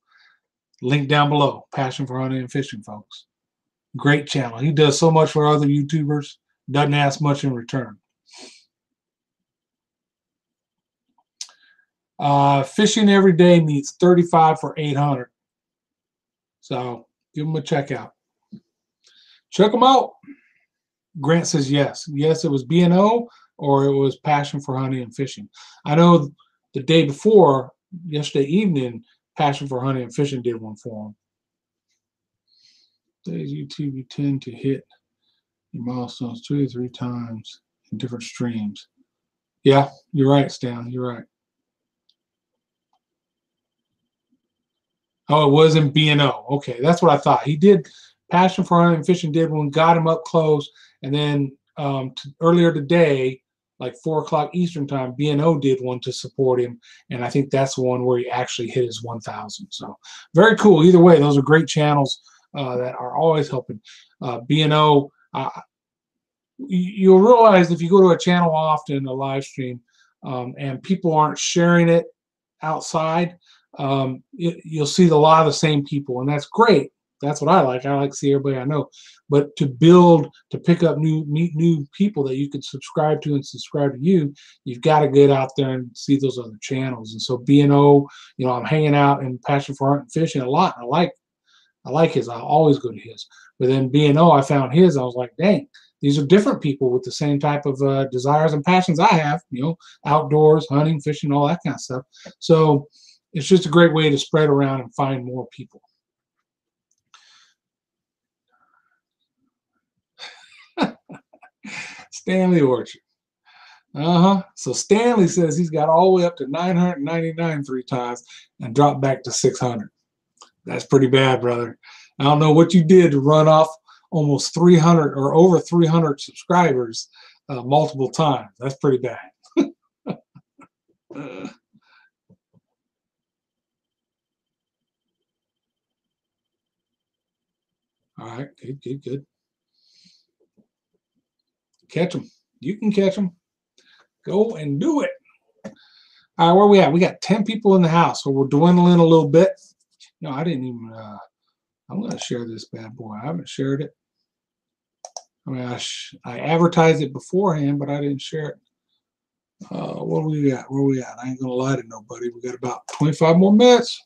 Link down below. Passion for Hunting and Fishing, folks. Great channel. He does so much for other YouTubers. Doesn't ask much in return. Fishing every day meets 35 for 800. So give them a check out. Check them out. Grant says yes. Yes, it was B&O or it was Passion for Hunting and Fishing. I know the day before, yesterday evening, Passion for Hunting and Fishing did one for him. Days YouTube, you tend to hit your milestones 2 to 3 times in different streams. Yeah, you're right, Stan. You're right. Oh, it wasn't B&O. Okay, that's what I thought. He did Passion for Hunting and Fishing did one, got him up close, and then earlier today, like 4 o'clock Eastern time, B&O did one to support him, and I think that's the one where he actually hit his 1,000. So very cool. Either way, those are great channels that are always helping. B&O, you'll realize if you go to a channel often, a live stream, and people aren't sharing it outside, you'll see a lot of the same people, and that's great. That's what I like. I like to see everybody I know. But to pick up meet new people that you can subscribe to and subscribe to you, you've got to get out there and see those other channels. And so B&O, I'm hanging out in Passion for Hunting and Fishing a lot. I like his. I always go to his. But then B&O, I found his. I was like, dang, these are different people with the same type of desires and passions I have. Outdoors, hunting, fishing, all that kind of stuff. So it's just a great way to spread around and find more people. Stanley Orchard. So Stanley says he's got all the way up to 999 3 times and dropped back to 600. That's pretty bad, brother. I don't know what you did to run off almost 300 or over 300 subscribers multiple times. That's pretty bad. All right, good. Catch them. You can catch them. Go and do it. All right, where are we at? We got 10 people in the house, so we're dwindling a little bit. No, I didn't even. I'm going to share this bad boy. I haven't shared it. I mean, I advertised it beforehand, but I didn't share it. What do we got? Where are we at? I ain't going to lie to nobody. We got about 25 more minutes.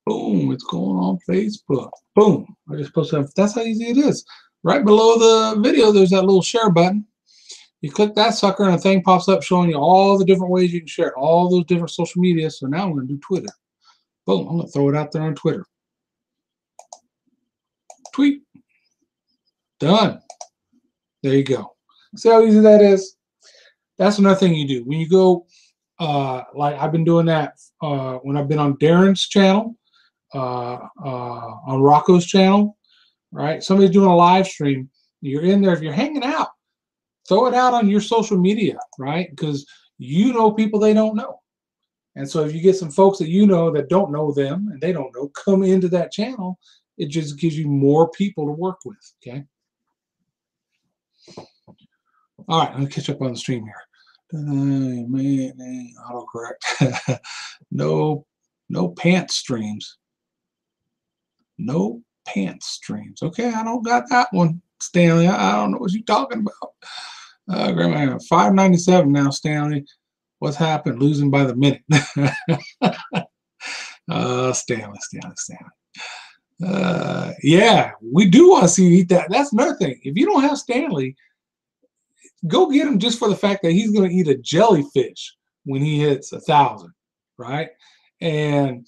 Boom, it's going on Facebook. Boom. I just posted. That's how easy it is. Right below the video, there's that little share button. You click that sucker and a thing pops up showing you all the different ways you can share all those different social media. So now I'm going to do Twitter. Boom, I'm going to throw it out there on Twitter. Tweet. Done. There you go. See how easy that is? That's another thing you do. When you go, like I've been doing that when I've been on Darren's channel, on Rocco's channel, right? Somebody's doing a live stream. You're in there. If you're hanging out, throw it out on your social media, right? Because you know people they don't know. And so if you get some folks that you know that don't know them and they don't know, come into that channel, it just gives you more people to work with, okay? All right, I'm going to catch up on the stream here. Autocorrect. No pants streams. No pants streams. Okay, I don't got that one, Stanley. I don't know what you're talking about. Grandma, 597 now, Stanley. What's happened? Losing by the minute. Stanley. Yeah, we do want to see you eat that. That's another thing. If you don't have Stanley, Go get him just for the fact that he's going to eat a jellyfish when he hits 1,000, right? And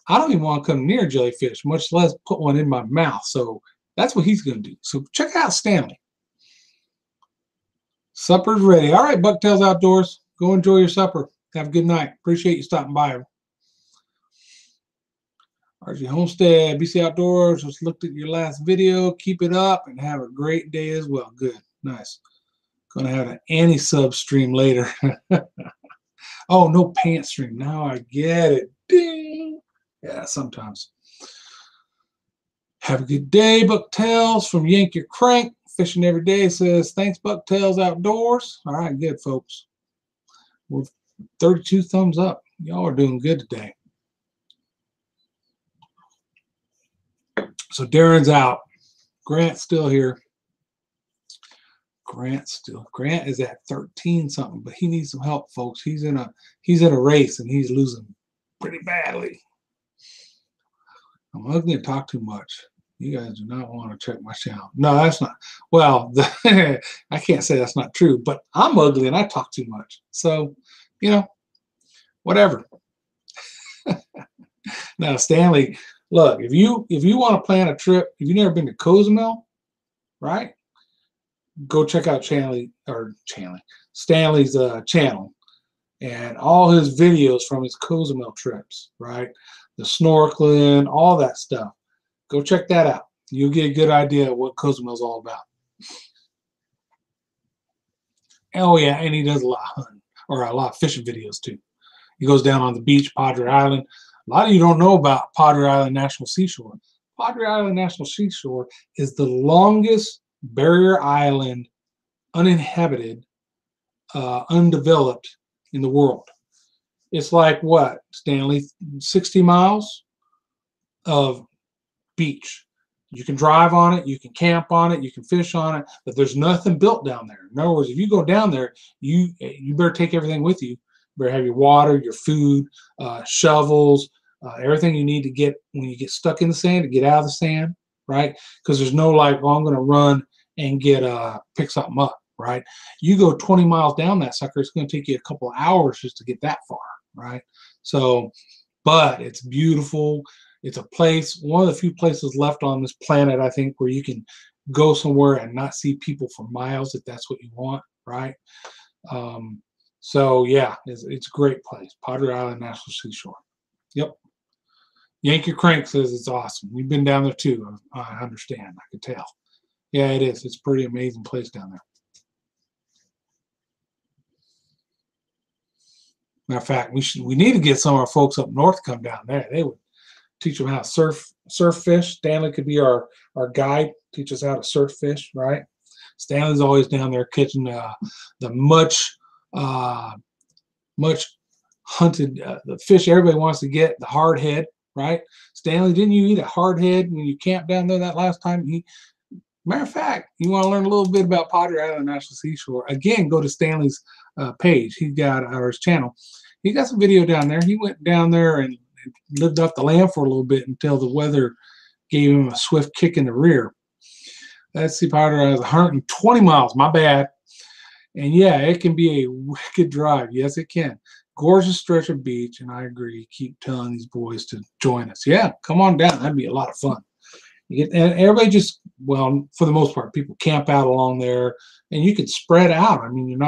I don't even want to come near jellyfish, much less put one in my mouth. So that's what he's going to do. So check out Stanley. Supper's ready. All right, Bucktails Outdoors. Go enjoy your supper. Have a good night. Appreciate you stopping by. RG Homestead, BC Outdoors. Just looked at your last video. Keep it up and have a great day as well. Good. Nice. Gonna have an anti-sub stream later. Oh, no pants stream. Now I get it. Ding. Yeah, sometimes. Have a good day, Bucktails from Yank Your Crank. Fishing every day says, thanks, Bucktails Outdoors. All right, good, folks. We're 32 thumbs up. Y'all are doing good today. So Darren's out. Grant's still here. Grant is at 13 something, but he needs some help, folks. He's in a race and he's losing pretty badly. I'm ugly and talk too much. You guys do not want to check my channel. No, that's not. Well, I can't say that's not true, but I'm ugly and I talk too much. So, you know, whatever. Now, Stanley, look, if you want to plan a trip, if you've never been to Cozumel, right? Go check out Stanley's channel and all his videos from his Cozumel trips, right? The snorkeling, all that stuff. Go check that out. You'll get a good idea of what Cozumel's all about. Oh yeah, and he does a lot of hunting, or a lot of fishing videos too. He goes down on the beach, Padre Island. A lot of you don't know about Padre Island National Seashore. Padre Island National Seashore is the longest barrier island, uninhabited, undeveloped in the world. It's like what, Stanley? 60 miles of beach. You can drive on it, you can camp on it, you can fish on it, but there's nothing built down there. In other words, if you go down there, you better take everything with you. You better have your water, your food, shovels, everything you need to get when you get stuck in the sand, to get out of the sand, right? Because there's no like, well, I'm going to run and pick something up, right? You go 20 miles down that sucker, it's going to take you a couple of hours just to get that far, right? So, but it's beautiful. It's a place, one of the few places left on this planet, I think, where you can go somewhere and not see people for miles if that's what you want, right? So, yeah, it's a great place. Padre Island National Seashore. Yep. Yank Your Crank says it's awesome. We've been down there, too. I understand. I can tell. Yeah, it is. It's a pretty amazing place down there. Matter of fact, we need to get some of our folks up north to come down there. They would teach them how to surf fish. Stanley could be our guide, teach us how to surf fish, right? Stanley's always down there catching the much hunted the fish everybody wants to get, the hardhead, right? Stanley, didn't you eat a hardhead when you camped down there that last time? Matter of fact, you want to learn a little bit about Padre Island National Seashore, again, go to Stanley's page. He's got his channel. He got some video down there. He went down there and lived off the land for a little bit until the weather gave him a swift kick in the rear. Let's see, Padre Island, 120 miles, my bad. And yeah, it can be a wicked drive. Yes, it can. Gorgeous stretch of beach, and I agree. Keep telling these boys to join us. Yeah, come on down. That'd be a lot of fun. And everybody just, well, for the most part, people camp out along there, and you can spread out. I mean,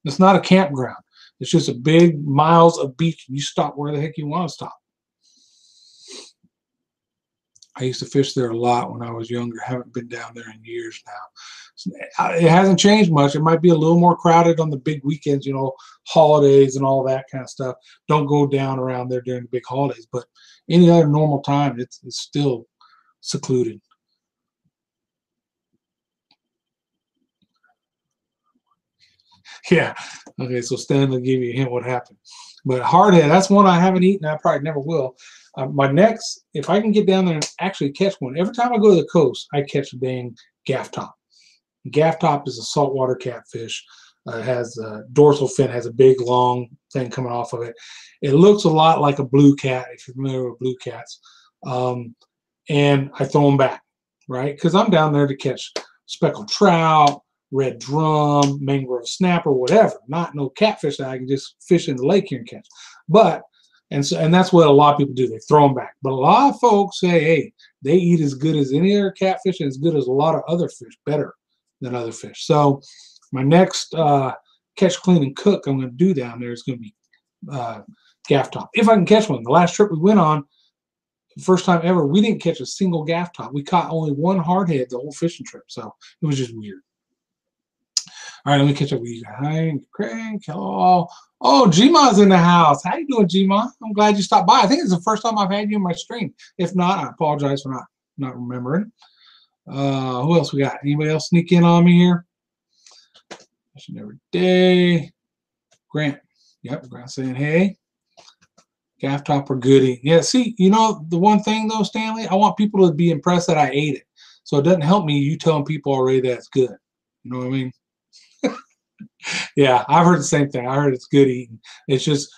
it's not a campground. It's just a big miles of beach, and you stop where the heck you want to stop. I used to fish there a lot when I was younger. Haven't been down there in years now. It hasn't changed much. It might be a little more crowded on the big weekends, holidays and all that kind of stuff. Don't go down around there during the big holidays, but any other normal time, it's still secluded. Yeah. Okay, so Stanley gave you a hint what happened. But hardhead, that's one I haven't eaten. I probably never will. My next, if I can get down there and actually catch one, every time I go to the coast, I catch a dang gaff top. Gaff top is a saltwater catfish. It has a dorsal fin, has a big long thing coming off of it. It looks a lot like a blue cat, if you're familiar with blue cats. And I throw them back, right? Because I'm down there to catch speckled trout, red drum, mangrove snapper, whatever. Not no catfish that I can just fish in the lake here and catch. But and that's what a lot of people do. They throw them back. But a lot of folks say, hey, they eat as good as any other catfish and as good as a lot of other fish, better than other fish. So my next catch, clean, and cook I'm going to do down there is going to be gaff top. If I can catch one. The last trip we went on, the first time ever, we didn't catch a single gaff top. We caught only one hardhead the whole fishing trip. So it was just weird. All right, let me catch up with you guys. Hi, Craig. Hello. Oh, G-Ma's in the house. How you doing, G-Ma? I'm glad you stopped by. I think it's the first time I've had you in my stream. If not, I apologize for not remembering. Who else we got? Anybody else sneak in on me here? Every day. Grant. Yep, Grant saying hey. Gaff top or goodie. Yeah, see, you know, the one thing though, Stanley, I want people to be impressed that I ate it. So it doesn't help me you telling people already that it's good. You know what I mean? Yeah, I've heard the same thing. I heard it's good eating. It's just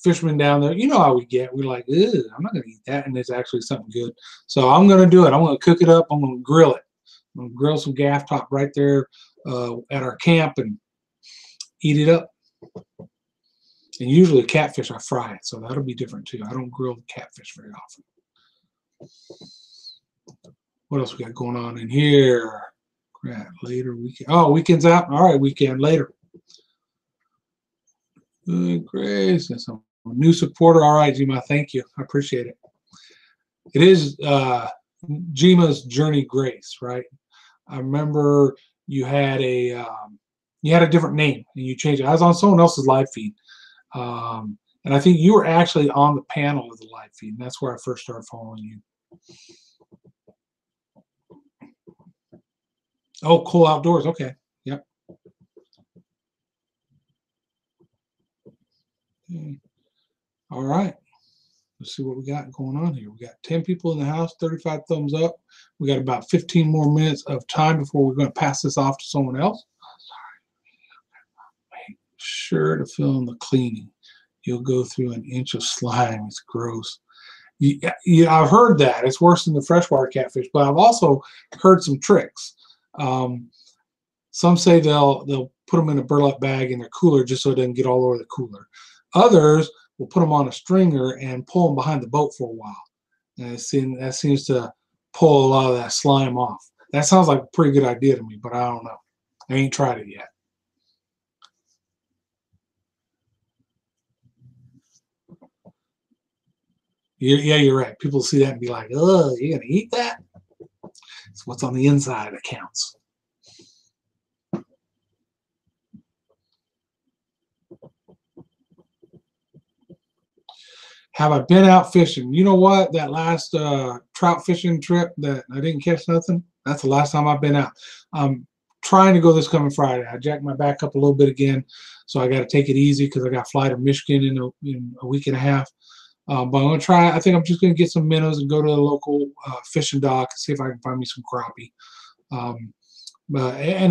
fishermen down there, you know how we get. We're like, ew, I'm not going to eat that. And it's actually something good. So I'm going to do it. I'm going to cook it up. I'm going to grill it. I'm going to grill some gaff top right there at our camp and eat it up. And usually catfish, I fry it. So that'll be different too. I don't grill the catfish very often. What else we got going on in here? Crap, later weekend. Oh, weekend's out. All right, weekend later. Good grace. That's a new supporter. All right, Gma, thank you. I appreciate it. It is Gma's Journey Grace, right? I remember you had a different name and you changed it. I was on someone else's live feed. And I think you were actually on the panel of the live feed, and that's where I first started following you. Oh, Cool Outdoors. Okay. Yep. Okay. All right. Let's see what we got going on here. We got 10 people in the house, 35 thumbs up. We got about 15 more minutes of time before we're going to pass this off to someone else. Make sure to film the cleaning. You'll go through an inch of slime. It's gross. Yeah, I've heard that. It's worse than the freshwater catfish, but I've also heard some tricks. Some say they'll put them in a burlap bag in their cooler just so it doesn't get all over the cooler. Others will put them on a stringer and pull them behind the boat for a while. And that seems to pull a lot of that slime off. That sounds like a pretty good idea to me, but I don't know. I ain't tried it yet. Yeah, you're right. People see that and be like, "Oh, you're gonna eat that?" It's what's on the inside that counts. Have I been out fishing? You know what? That last trout fishing trip that I didn't catch nothing, that's the last time I've been out. I'm trying to go this coming Friday. I jacked my back up a little bit again, so I got to take it easy because I got to fly to Michigan in a week and a half. But I'm going to try. I think I'm just going to get some minnows and go to the local fishing dock and see if I can find me some crappie. And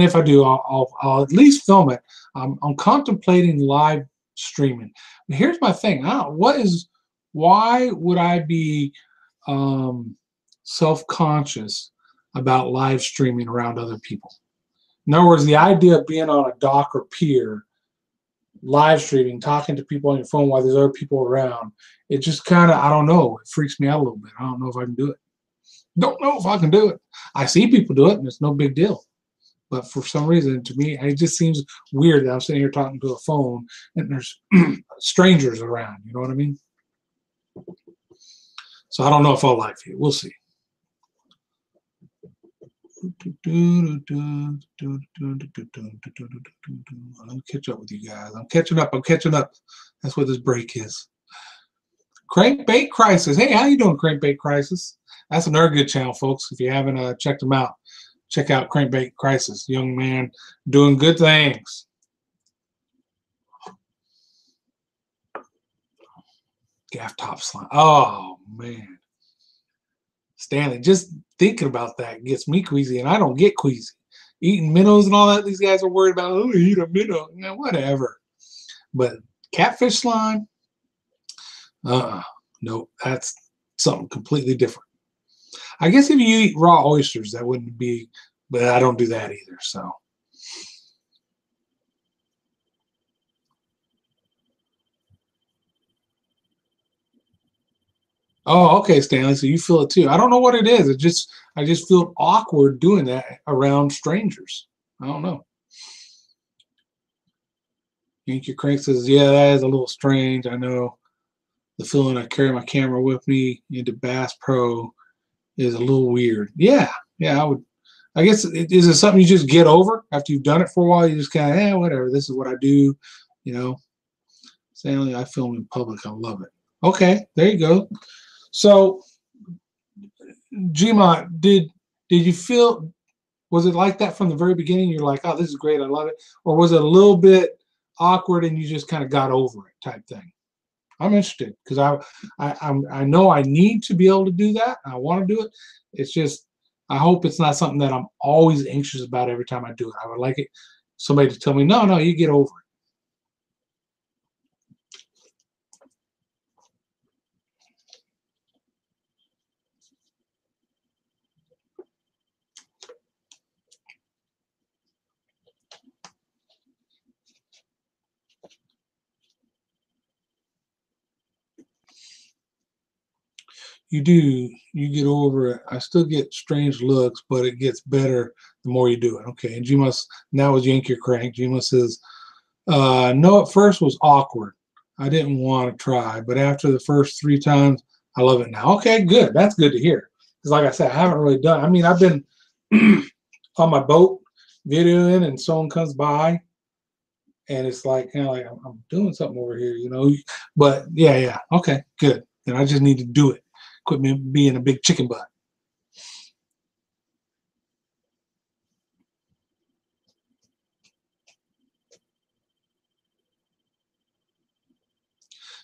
if I do, I'll at least film it. I'm contemplating live streaming. But here's my thing. Why would I be self-conscious about live streaming around other people? In other words, the idea of being on a dock or pier, live streaming, talking to people on your phone while there's other people around, it just kind of, I don't know, it freaks me out a little bit. I don't know if I can do it. Don't know if I can do it. I see people do it, and it's no big deal. But for some reason, to me, it just seems weird that I'm sitting here talking to a phone and there's strangers around. You know what I mean? So I don't know if I'll live feed. We'll see. I'll catch up with you guys. I'm catching up. That's what this break is. Crankbait Crisis. Hey, how you doing, Crankbait Crisis? That's another good channel, folks. If you haven't checked them out, check out Crankbait Crisis. Young man doing good things. Gaff top slime. Oh, man. Stanley, just thinking about that gets me queasy, and I don't get queasy. Eating minnows and all that, these guys are worried about, oh, eat a minnow. Yeah, whatever. But catfish slime? No, that's something completely different. I guess if you eat raw oysters, that wouldn't be, but I don't do that either, so. Oh, okay, Stanley. So you feel it too. I don't know what it is. I just feel awkward doing that around strangers. I don't know. Yank Your Crank says, yeah, that is a little strange. I know the feeling I carry my camera with me into Bass Pro is a little weird. Yeah, yeah, I would. I guess is it something you just get over after you've done it for a while? You just kind of, whatever. This is what I do, you know. Stanley, I film in public. I love it. Okay, there you go. So, Gmont, did you feel, was it like that from the very beginning? You're like, oh, this is great, I love it, or was it a little bit awkward and you just kind of got over it type thing? I'm interested because I know I need to be able to do that. I want to do it. It's just I hope it's not something that I'm always anxious about every time I do it. I would like it somebody to tell me, no, no, you get over it. You get over it. I still get strange looks, but it gets better the more you do it. Okay, and G must now is Yank Your Crank. G must says, no, at first was awkward. I didn't want to try, but after the first 3 times, I love it now. Okay, good. That's good to hear. Because like I said, I haven't really done. I mean, I've been on my boat videoing, and someone comes by, and it's like kind of like I'm doing something over here, you know. But yeah, yeah. Okay, good. Then I just need to do it. Quit me being a big chicken butt.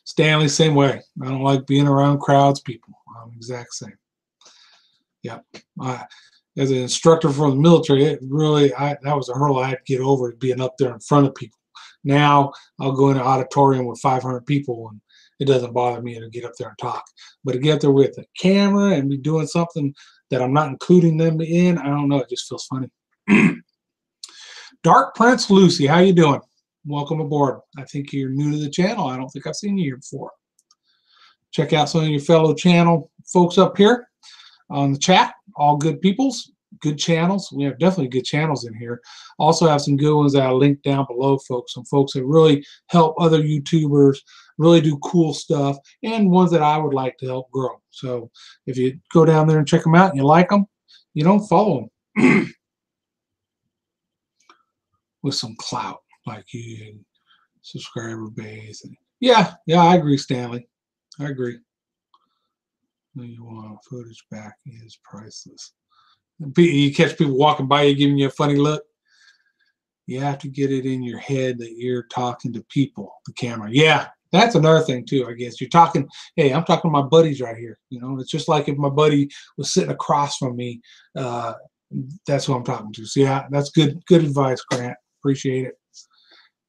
Stanley, same way. I don't like being around crowds, people. I'm exact same. Yeah. As an instructor for the military, it really that was a hurdle I had to get over, being up there in front of people. Now I'll go in an auditorium with 500 people, and it doesn't bother me to get up there and talk. But to get up there with a camera and be doing something that I'm not including them in, I don't know. It just feels funny. Dark Prince Lucy, how you doing? Welcome aboard. I think you're new to the channel. I don't think I've seen you here before. Check out some of your fellow channel folks up here on the chat. All good peoples, good channels. We have definitely good channels in here. Also have some good ones that I'll link down below, folks. Some folks that really help other YouTubers really do cool stuff, and ones that I would like to help grow. So if you go down there and check them out and you like them, you don't follow them with some clout, like you subscriber base. Yeah, yeah, I agree, Stanley. I agree. You want footage back is priceless. You catch people walking by you giving you a funny look. You have to get it in your head that you're talking to people, the camera. Yeah, that's another thing too, I guess. You're talking, hey, I'm talking to my buddies right here. You know, it's just like if my buddy was sitting across from me, that's who I'm talking to. So yeah, that's good advice, Grant. Appreciate it.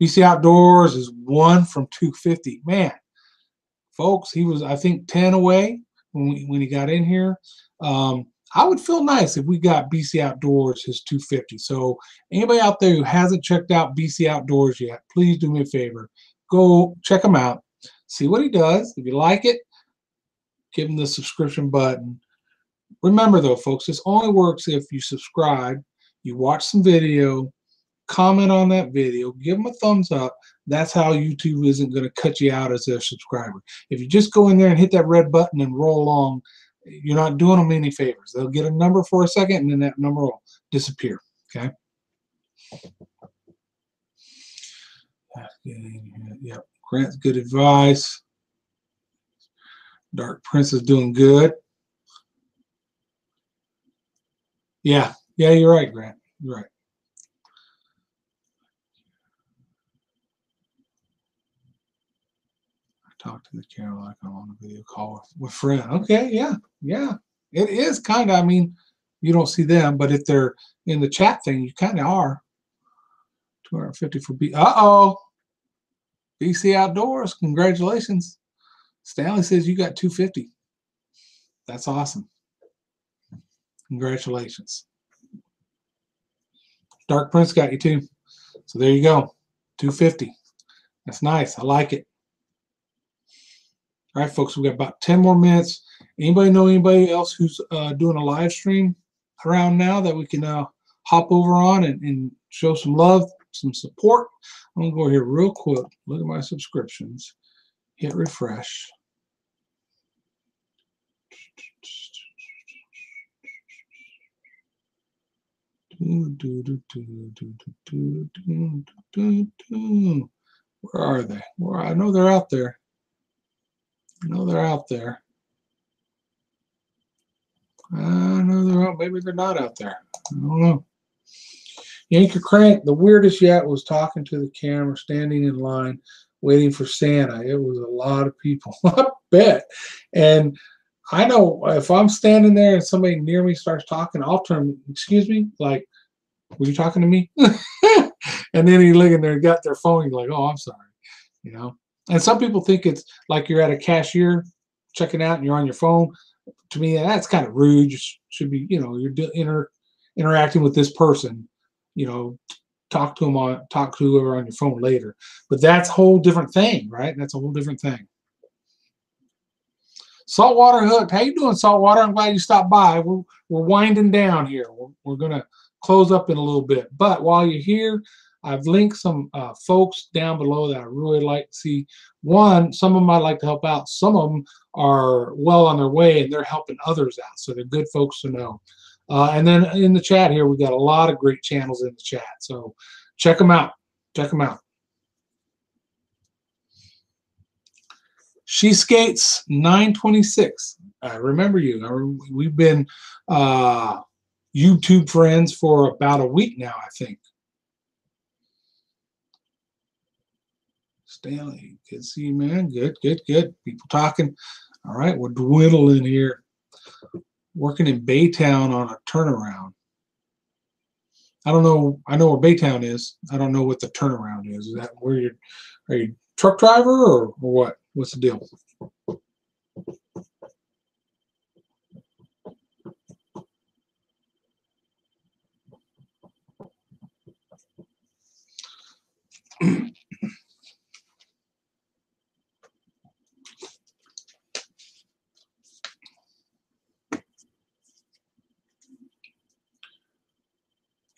BC Outdoors is 1 from 250. Man, folks, he was, I think, 10 away when he got in here. I would feel nice if we got BC Outdoors his 250. So anybody out there who hasn't checked out BC Outdoors yet, please do me a favor. Go check him out. See what he does. If you like it, give him the subscription button. Remember though, folks, this only works if you subscribe, you watch some video, comment on that video, give them a thumbs up. That's how YouTube isn't going to cut you out as a subscriber. If you just go in there and hit that red button and roll along, you're not doing them any favors. They'll get a number for a second, and then that number will disappear. Okay. Yep. Grant's good advice. Dark Prince is doing good. Yeah. Yeah, you're right, Grant. You're right. Talk to the camera like I'm on a video call with friend. Okay, yeah, yeah. It is kind of, I mean, you don't see them, but if they're in the chat thing, you kind of are. 250 for B. Uh-oh. BC Outdoors, congratulations. Stanley says you got 250. That's awesome. Congratulations. Dark Prince got you too. So there you go. 250. That's nice. I like it. All right, folks, we've got about 10 more minutes. Anybody know anybody else who's doing a live stream around now that we can hop over on and show some love, some support? I'm gonna go here real quick. Look at my subscriptions. Hit refresh. Where are they? Where, I know they're out there. I know they're out there. I know they're out. Maybe they're not out there. I don't know. Yanker Crank, the weirdest yet was talking to the camera, standing in line, waiting for Santa. It was a lot of people. I bet. And I know if I'm standing there and somebody near me starts talking, I'll turn, excuse me, like, were you talking to me? And then you look in there, got their phone, you're like, oh, I'm sorry. You know? And some people think it's like you're at a cashier checking out and you're on your phone. To me, that's kind of rude. You should be, you know, you're interacting with this person, you know, talk to whoever on your phone later. But that's a whole different thing, right? That's a whole different thing. Saltwater Hooked, how you doing, Saltwater? I'm glad you stopped by. We're winding down here. We're going to close up in a little bit. But while you're here, I've linked some folks down below that I really like to see. One, some of them I'd like to help out. Some of them are well on their way, and they're helping others out. So they're good folks to know. And then in the chat here, we got a lot of great channels in the chat. So check them out. Check them out. She Skates 926. I remember you. We've been YouTube friends for about a week now, I think. Stanley, good to see you, man. Good, good, good. People talking. All right, we're dwindling here. Working in Baytown on a turnaround. I don't know. I know where Baytown is. I don't know what the turnaround is. Is that where you're? Are you a truck driver or what? What's the deal?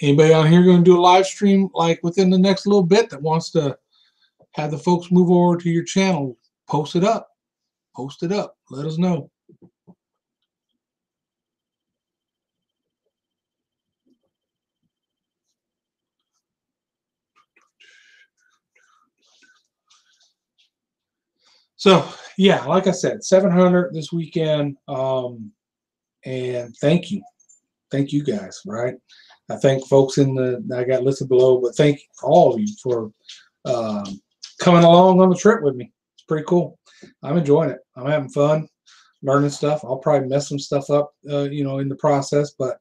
Anybody on here going to do a live stream like within the next little bit that wants to have the folks move over to your channel? Post it up. Post it up. Let us know. So, yeah, like I said, 700 this weekend. And thank you. Thank you guys, right? I thank folks I got listed below, but thank all of you for coming along on the trip with me. It's pretty cool. I'm enjoying it. I'm having fun, learning stuff. I'll probably mess some stuff up, you know, in the process, but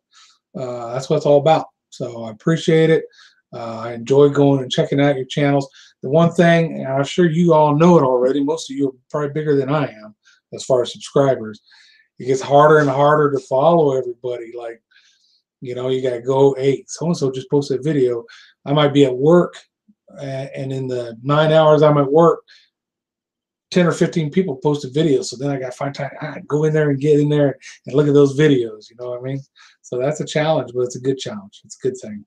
that's what it's all about. So I appreciate it. I enjoy going and checking out your channels. The one thing, and I'm sure you all know it already, most of you are probably bigger than I am as far as subscribers. It gets harder and harder to follow everybody. Like, you know, you got to go, hey, so-and-so just posted a video. I might be at work, and in the 9 hours I'm at work, 10 or 15 people posted videos. So then I got to find time to go in there and get in there and look at those videos. You know what I mean? So that's a challenge, but it's a good challenge. It's a good thing.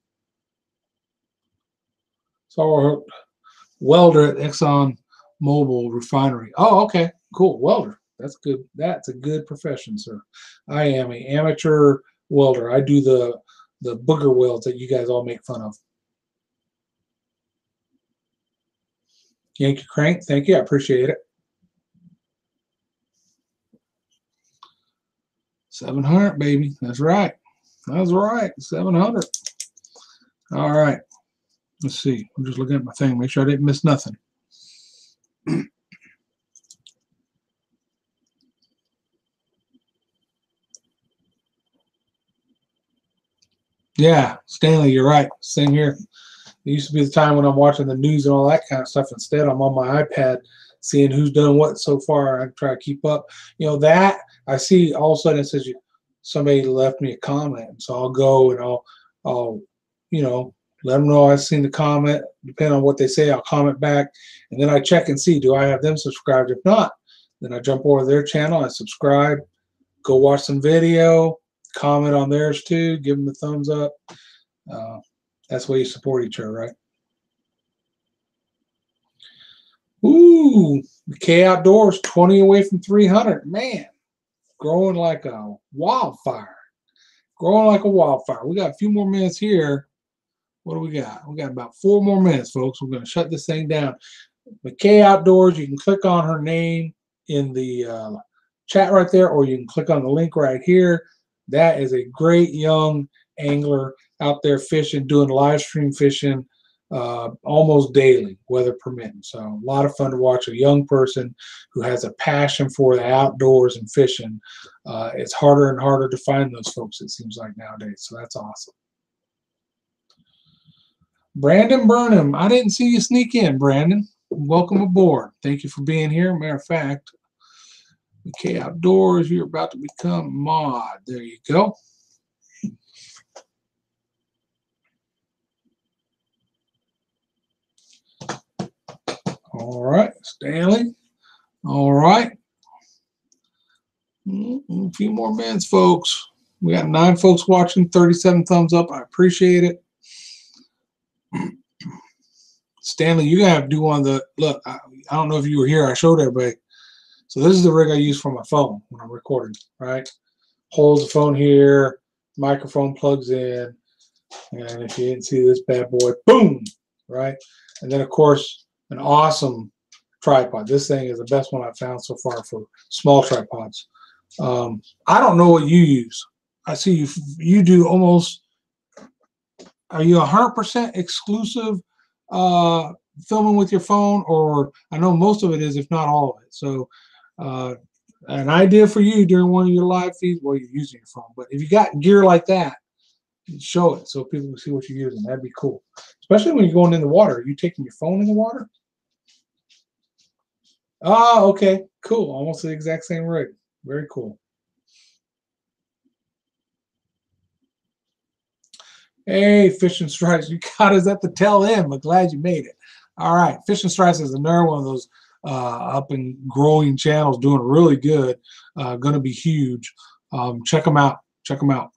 So welder at Exxon Mobil refinery. Oh, okay, cool. Welder. That's good. That's a good profession, sir. I am an amateur welder. I do the booger welds that you guys all make fun of. Yankee Crank, thank you. I appreciate it. 700, baby. That's right. That's right. 700. All right. Let's see. I'm just looking at my thing. Make sure I didn't miss nothing. Yeah, Stanley, you're right. Same here. It used to be the time when I'm watching the news and all that kind of stuff. Instead, I'm on my iPad seeing who's done what so far. I try to keep up. You know, that I see all of a sudden it says somebody left me a comment. So I'll go and I'll you know, let them know I've seen the comment. Depending on what they say, I'll comment back. And then I check and see, do I have them subscribed? If not, then I jump over their channel, I subscribe, Go watch some video, comment on theirs too, give them a thumbs up. That's the way you support each other, right? Ooh, the K Outdoors 20 away from 300. Man, growing like a wildfire. Growing like a wildfire. We got a few more minutes here. What do we got? We got about 4 more minutes, folks. We're going to shut this thing down. McKay Outdoors, you can click on her name in the chat right there, or you can click on the link right here. That is a great young angler out there fishing, doing live stream fishing almost daily, weather permitting. So a lot of fun to watch a young person who has a passion for the outdoors and fishing. It's harder and harder to find those folks, it seems like, nowadays. So that's awesome. Brandon Burnham, I didn't see you sneak in, Brandon. Welcome aboard. Thank you for being here. Matter of fact, McKay Outdoors, you're about to become mod. There you go. All right, Stanley. All right. A few more minutes, folks. We got 9 folks watching, 37 thumbs up. I appreciate it. Stanley, you're going to have to do one of the, look, I don't know if you were here. I showed everybody. So this is the rig I use for my phone when I'm recording, right? Holds the phone here, microphone plugs in, and if you didn't see this bad boy, boom, right? And then, of course, an awesome tripod. This thing is the best one I've found so far for small tripods. I don't know what you use. I see you do almost, are you 100% exclusive filming with your phone? Or I know most of it is, if not all of it. So an idea for you during one of your live feeds, well, you're using your phone, but if you got gear like that, show it so people can see what you're using. That'd be cool. Especially when you're going in the water. Are you taking your phone in the water? Oh, okay. Cool. Almost the exact same rig. Very cool. Hey, Fishing Stripes. You got us at the tail end. I'm glad you made it. All right. Fishing Stripes is another one of those up and growing channels, doing really good. Going to be huge. Check them out. Check them out.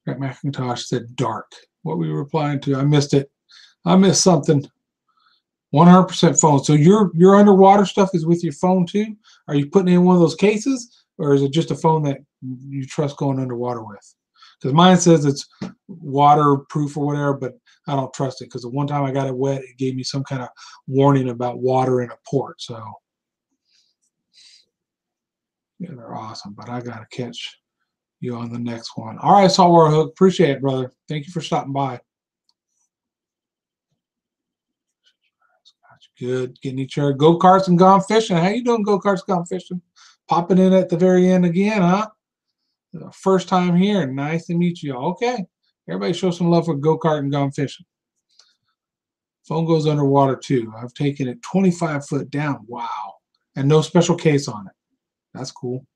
Grant McIntosh said dark. What were you replying to? I missed it. I missed something. 100% phone. So your underwater stuff is with your phone too? Are you putting it in one of those cases, or is it just a phone that you trust going underwater with? Because mine says it's waterproof or whatever, but I don't trust it, because the one time I got it wet, it gave me some kind of warning about water in a port. So yeah, they're awesome, but I got to catch you on the next one. All right, Saltwater Hook. Appreciate it, brother. Thank you for stopping by. Good. Getting each other. Go-karts and gone fishing. How you doing, go-karts gone fishing? Popping in at the very end again, huh? First time here. Nice to meet you all. Okay. Everybody show some love for go-kart and gone fishing. Phone goes underwater too. I've taken it 25 foot down. Wow. And no special case on it. That's cool.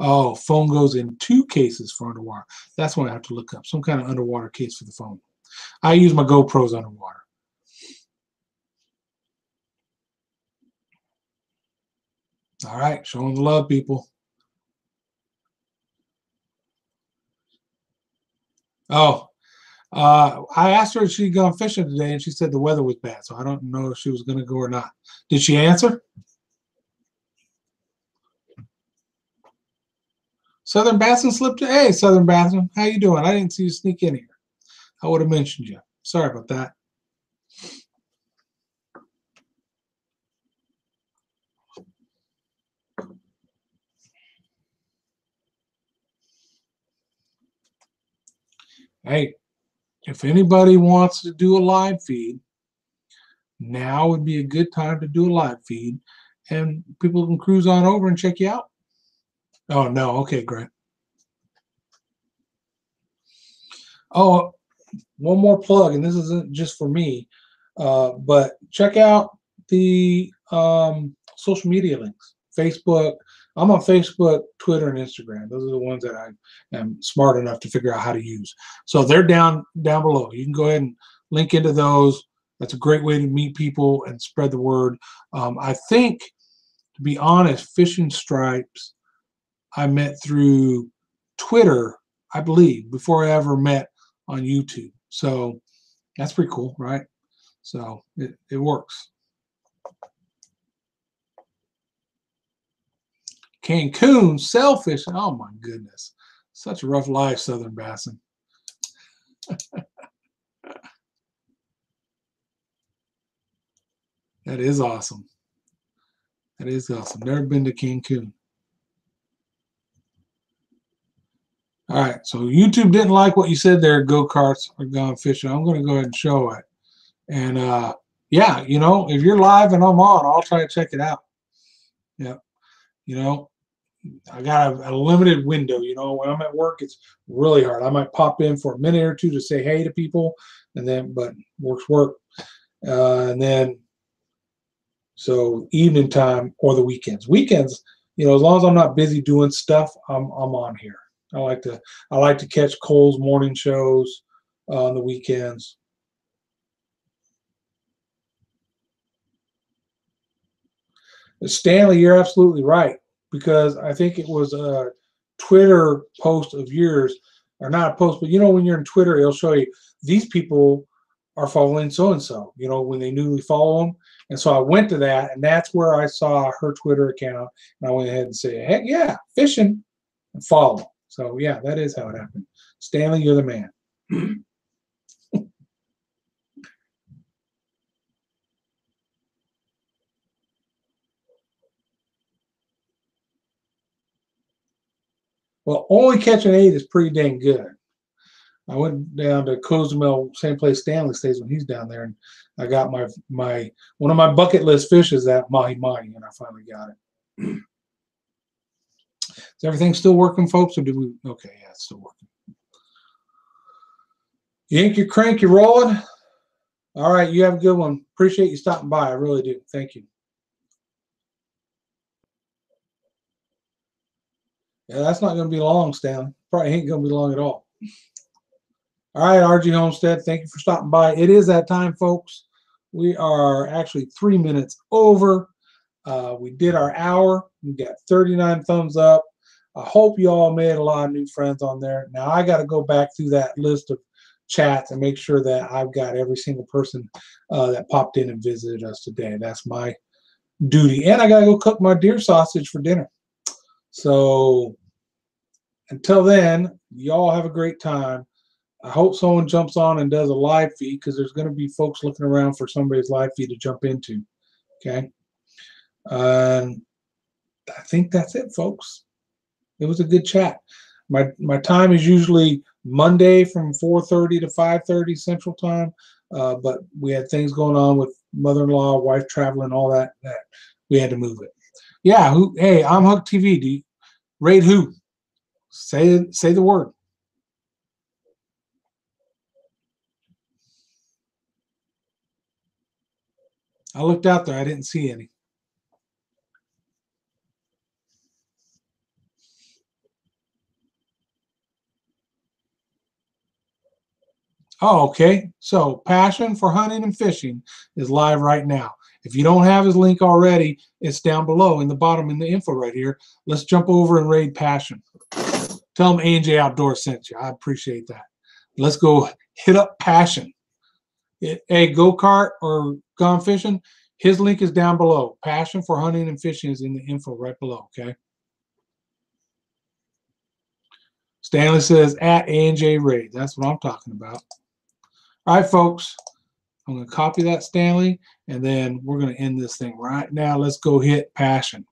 Oh, phone goes in 2 cases for underwater. That's what I have to look up. Some kind of underwater case for the phone. I use my GoPros underwater. All right, showing the love, people. Oh, I asked her if she'd gone fishing today, and she said the weather was bad, so I don't know if she was going to go or not. Did she answer? Southern Bassin slipped. Hey, Southern Bassin, how you doing? I didn't see you sneak in here. I would have mentioned you. Sorry about that. Hey, if anybody wants to do a live feed, now would be a good time to do a live feed, and people can cruise on over and check you out. Oh, no. Okay, great. Oh, one more plug, and this isn't just for me, but check out the social media links. Facebook. I'm on Facebook, Twitter, and Instagram. Those are the ones that I am smart enough to figure out how to use. So they're down below. You can go ahead and link into those. That's a great way to meet people and spread the word. I think, to be honest, Fishing Stripes I met through Twitter, I believe, before I ever met on YouTube. So that's pretty cool, right? So it works. Cancun, sailfish. Oh my goodness. Such a rough life, Southern Bassin. That is awesome. That is awesome. Never been to Cancun. All right, so YouTube didn't like what you said there. Go-karts are gone fishing. I'm going to go ahead and show it. And yeah, you know, if you're live and I'm on, I'll try to check it out. Yeah, you know, I got a limited window. You know, when I'm at work, it's really hard. I might pop in for a minute or two to say hey to people, and then, but work. And then, so evening time or the weekends. Weekends, you know, as long as I'm not busy doing stuff, I'm on here. I like to catch Cole's morning shows on the weekends. Stanley, you're absolutely right, because I think it was a Twitter post of yours, or not a post, but you know, when you're in Twitter, it'll show you these people are following so and so, you know, when they newly follow them. And so I went to that, and that's where I saw her Twitter account, and I went ahead and said, heck yeah, fishing, and follow. So yeah, that is how it happened. Stanley, you're the man. Well, only catching 8 is pretty dang good. I went down to Cozumel, same place Stanley stays when he's down there, and I got my one of my bucket list fish is that mahi mahi, and I finally got it. Is everything still working, folks, or did we? Okay, yeah, it's still working. You ink your crank, you're rolling. All right, you have a good one. Appreciate you stopping by. I really do. Thank you. Yeah, that's not going to be long, Stanley. Probably ain't going to be long at all. All right, RG Homestead, thank you for stopping by. It is that time, folks. We are actually 3 minutes over. We did our hour. We got 39 thumbs up. I hope you all made a lot of new friends on there. Now I got to go back through that list of chats and make sure that I've got every single person that popped in and visited us today. That's my duty. And I got to go cook my deer sausage for dinner. So until then, y'all have a great time. I hope someone jumps on and does a live feed, because there's going to be folks looking around for somebody's live feed to jump into. Okay. I think that's it, folks. It was a good chat. My time is usually Monday from 4:30 to 5:30 Central Time, but we had things going on with mother-in-law, wife traveling, all that we had to move it. Yeah. Hey, I'm Hook TV. Do you rate who? Say the word. I looked out there. I didn't see any. Oh, okay. So Passion for Hunting and Fishing is live right now. If you don't have his link already, it's down below in the bottom in the info right here. Let's jump over and raid Passion. Tell him A&J Outdoors sent you. I appreciate that. Let's go hit up Passion. Hey, go-kart or gone fishing, his link is down below. Passion for Hunting and Fishing is in the info right below, okay? Stanley says at A&J Raid. That's what I'm talking about. All right, folks. I'm going to copy that, Stanley, and then we're going to end this thing right now. Let's go hit Passion.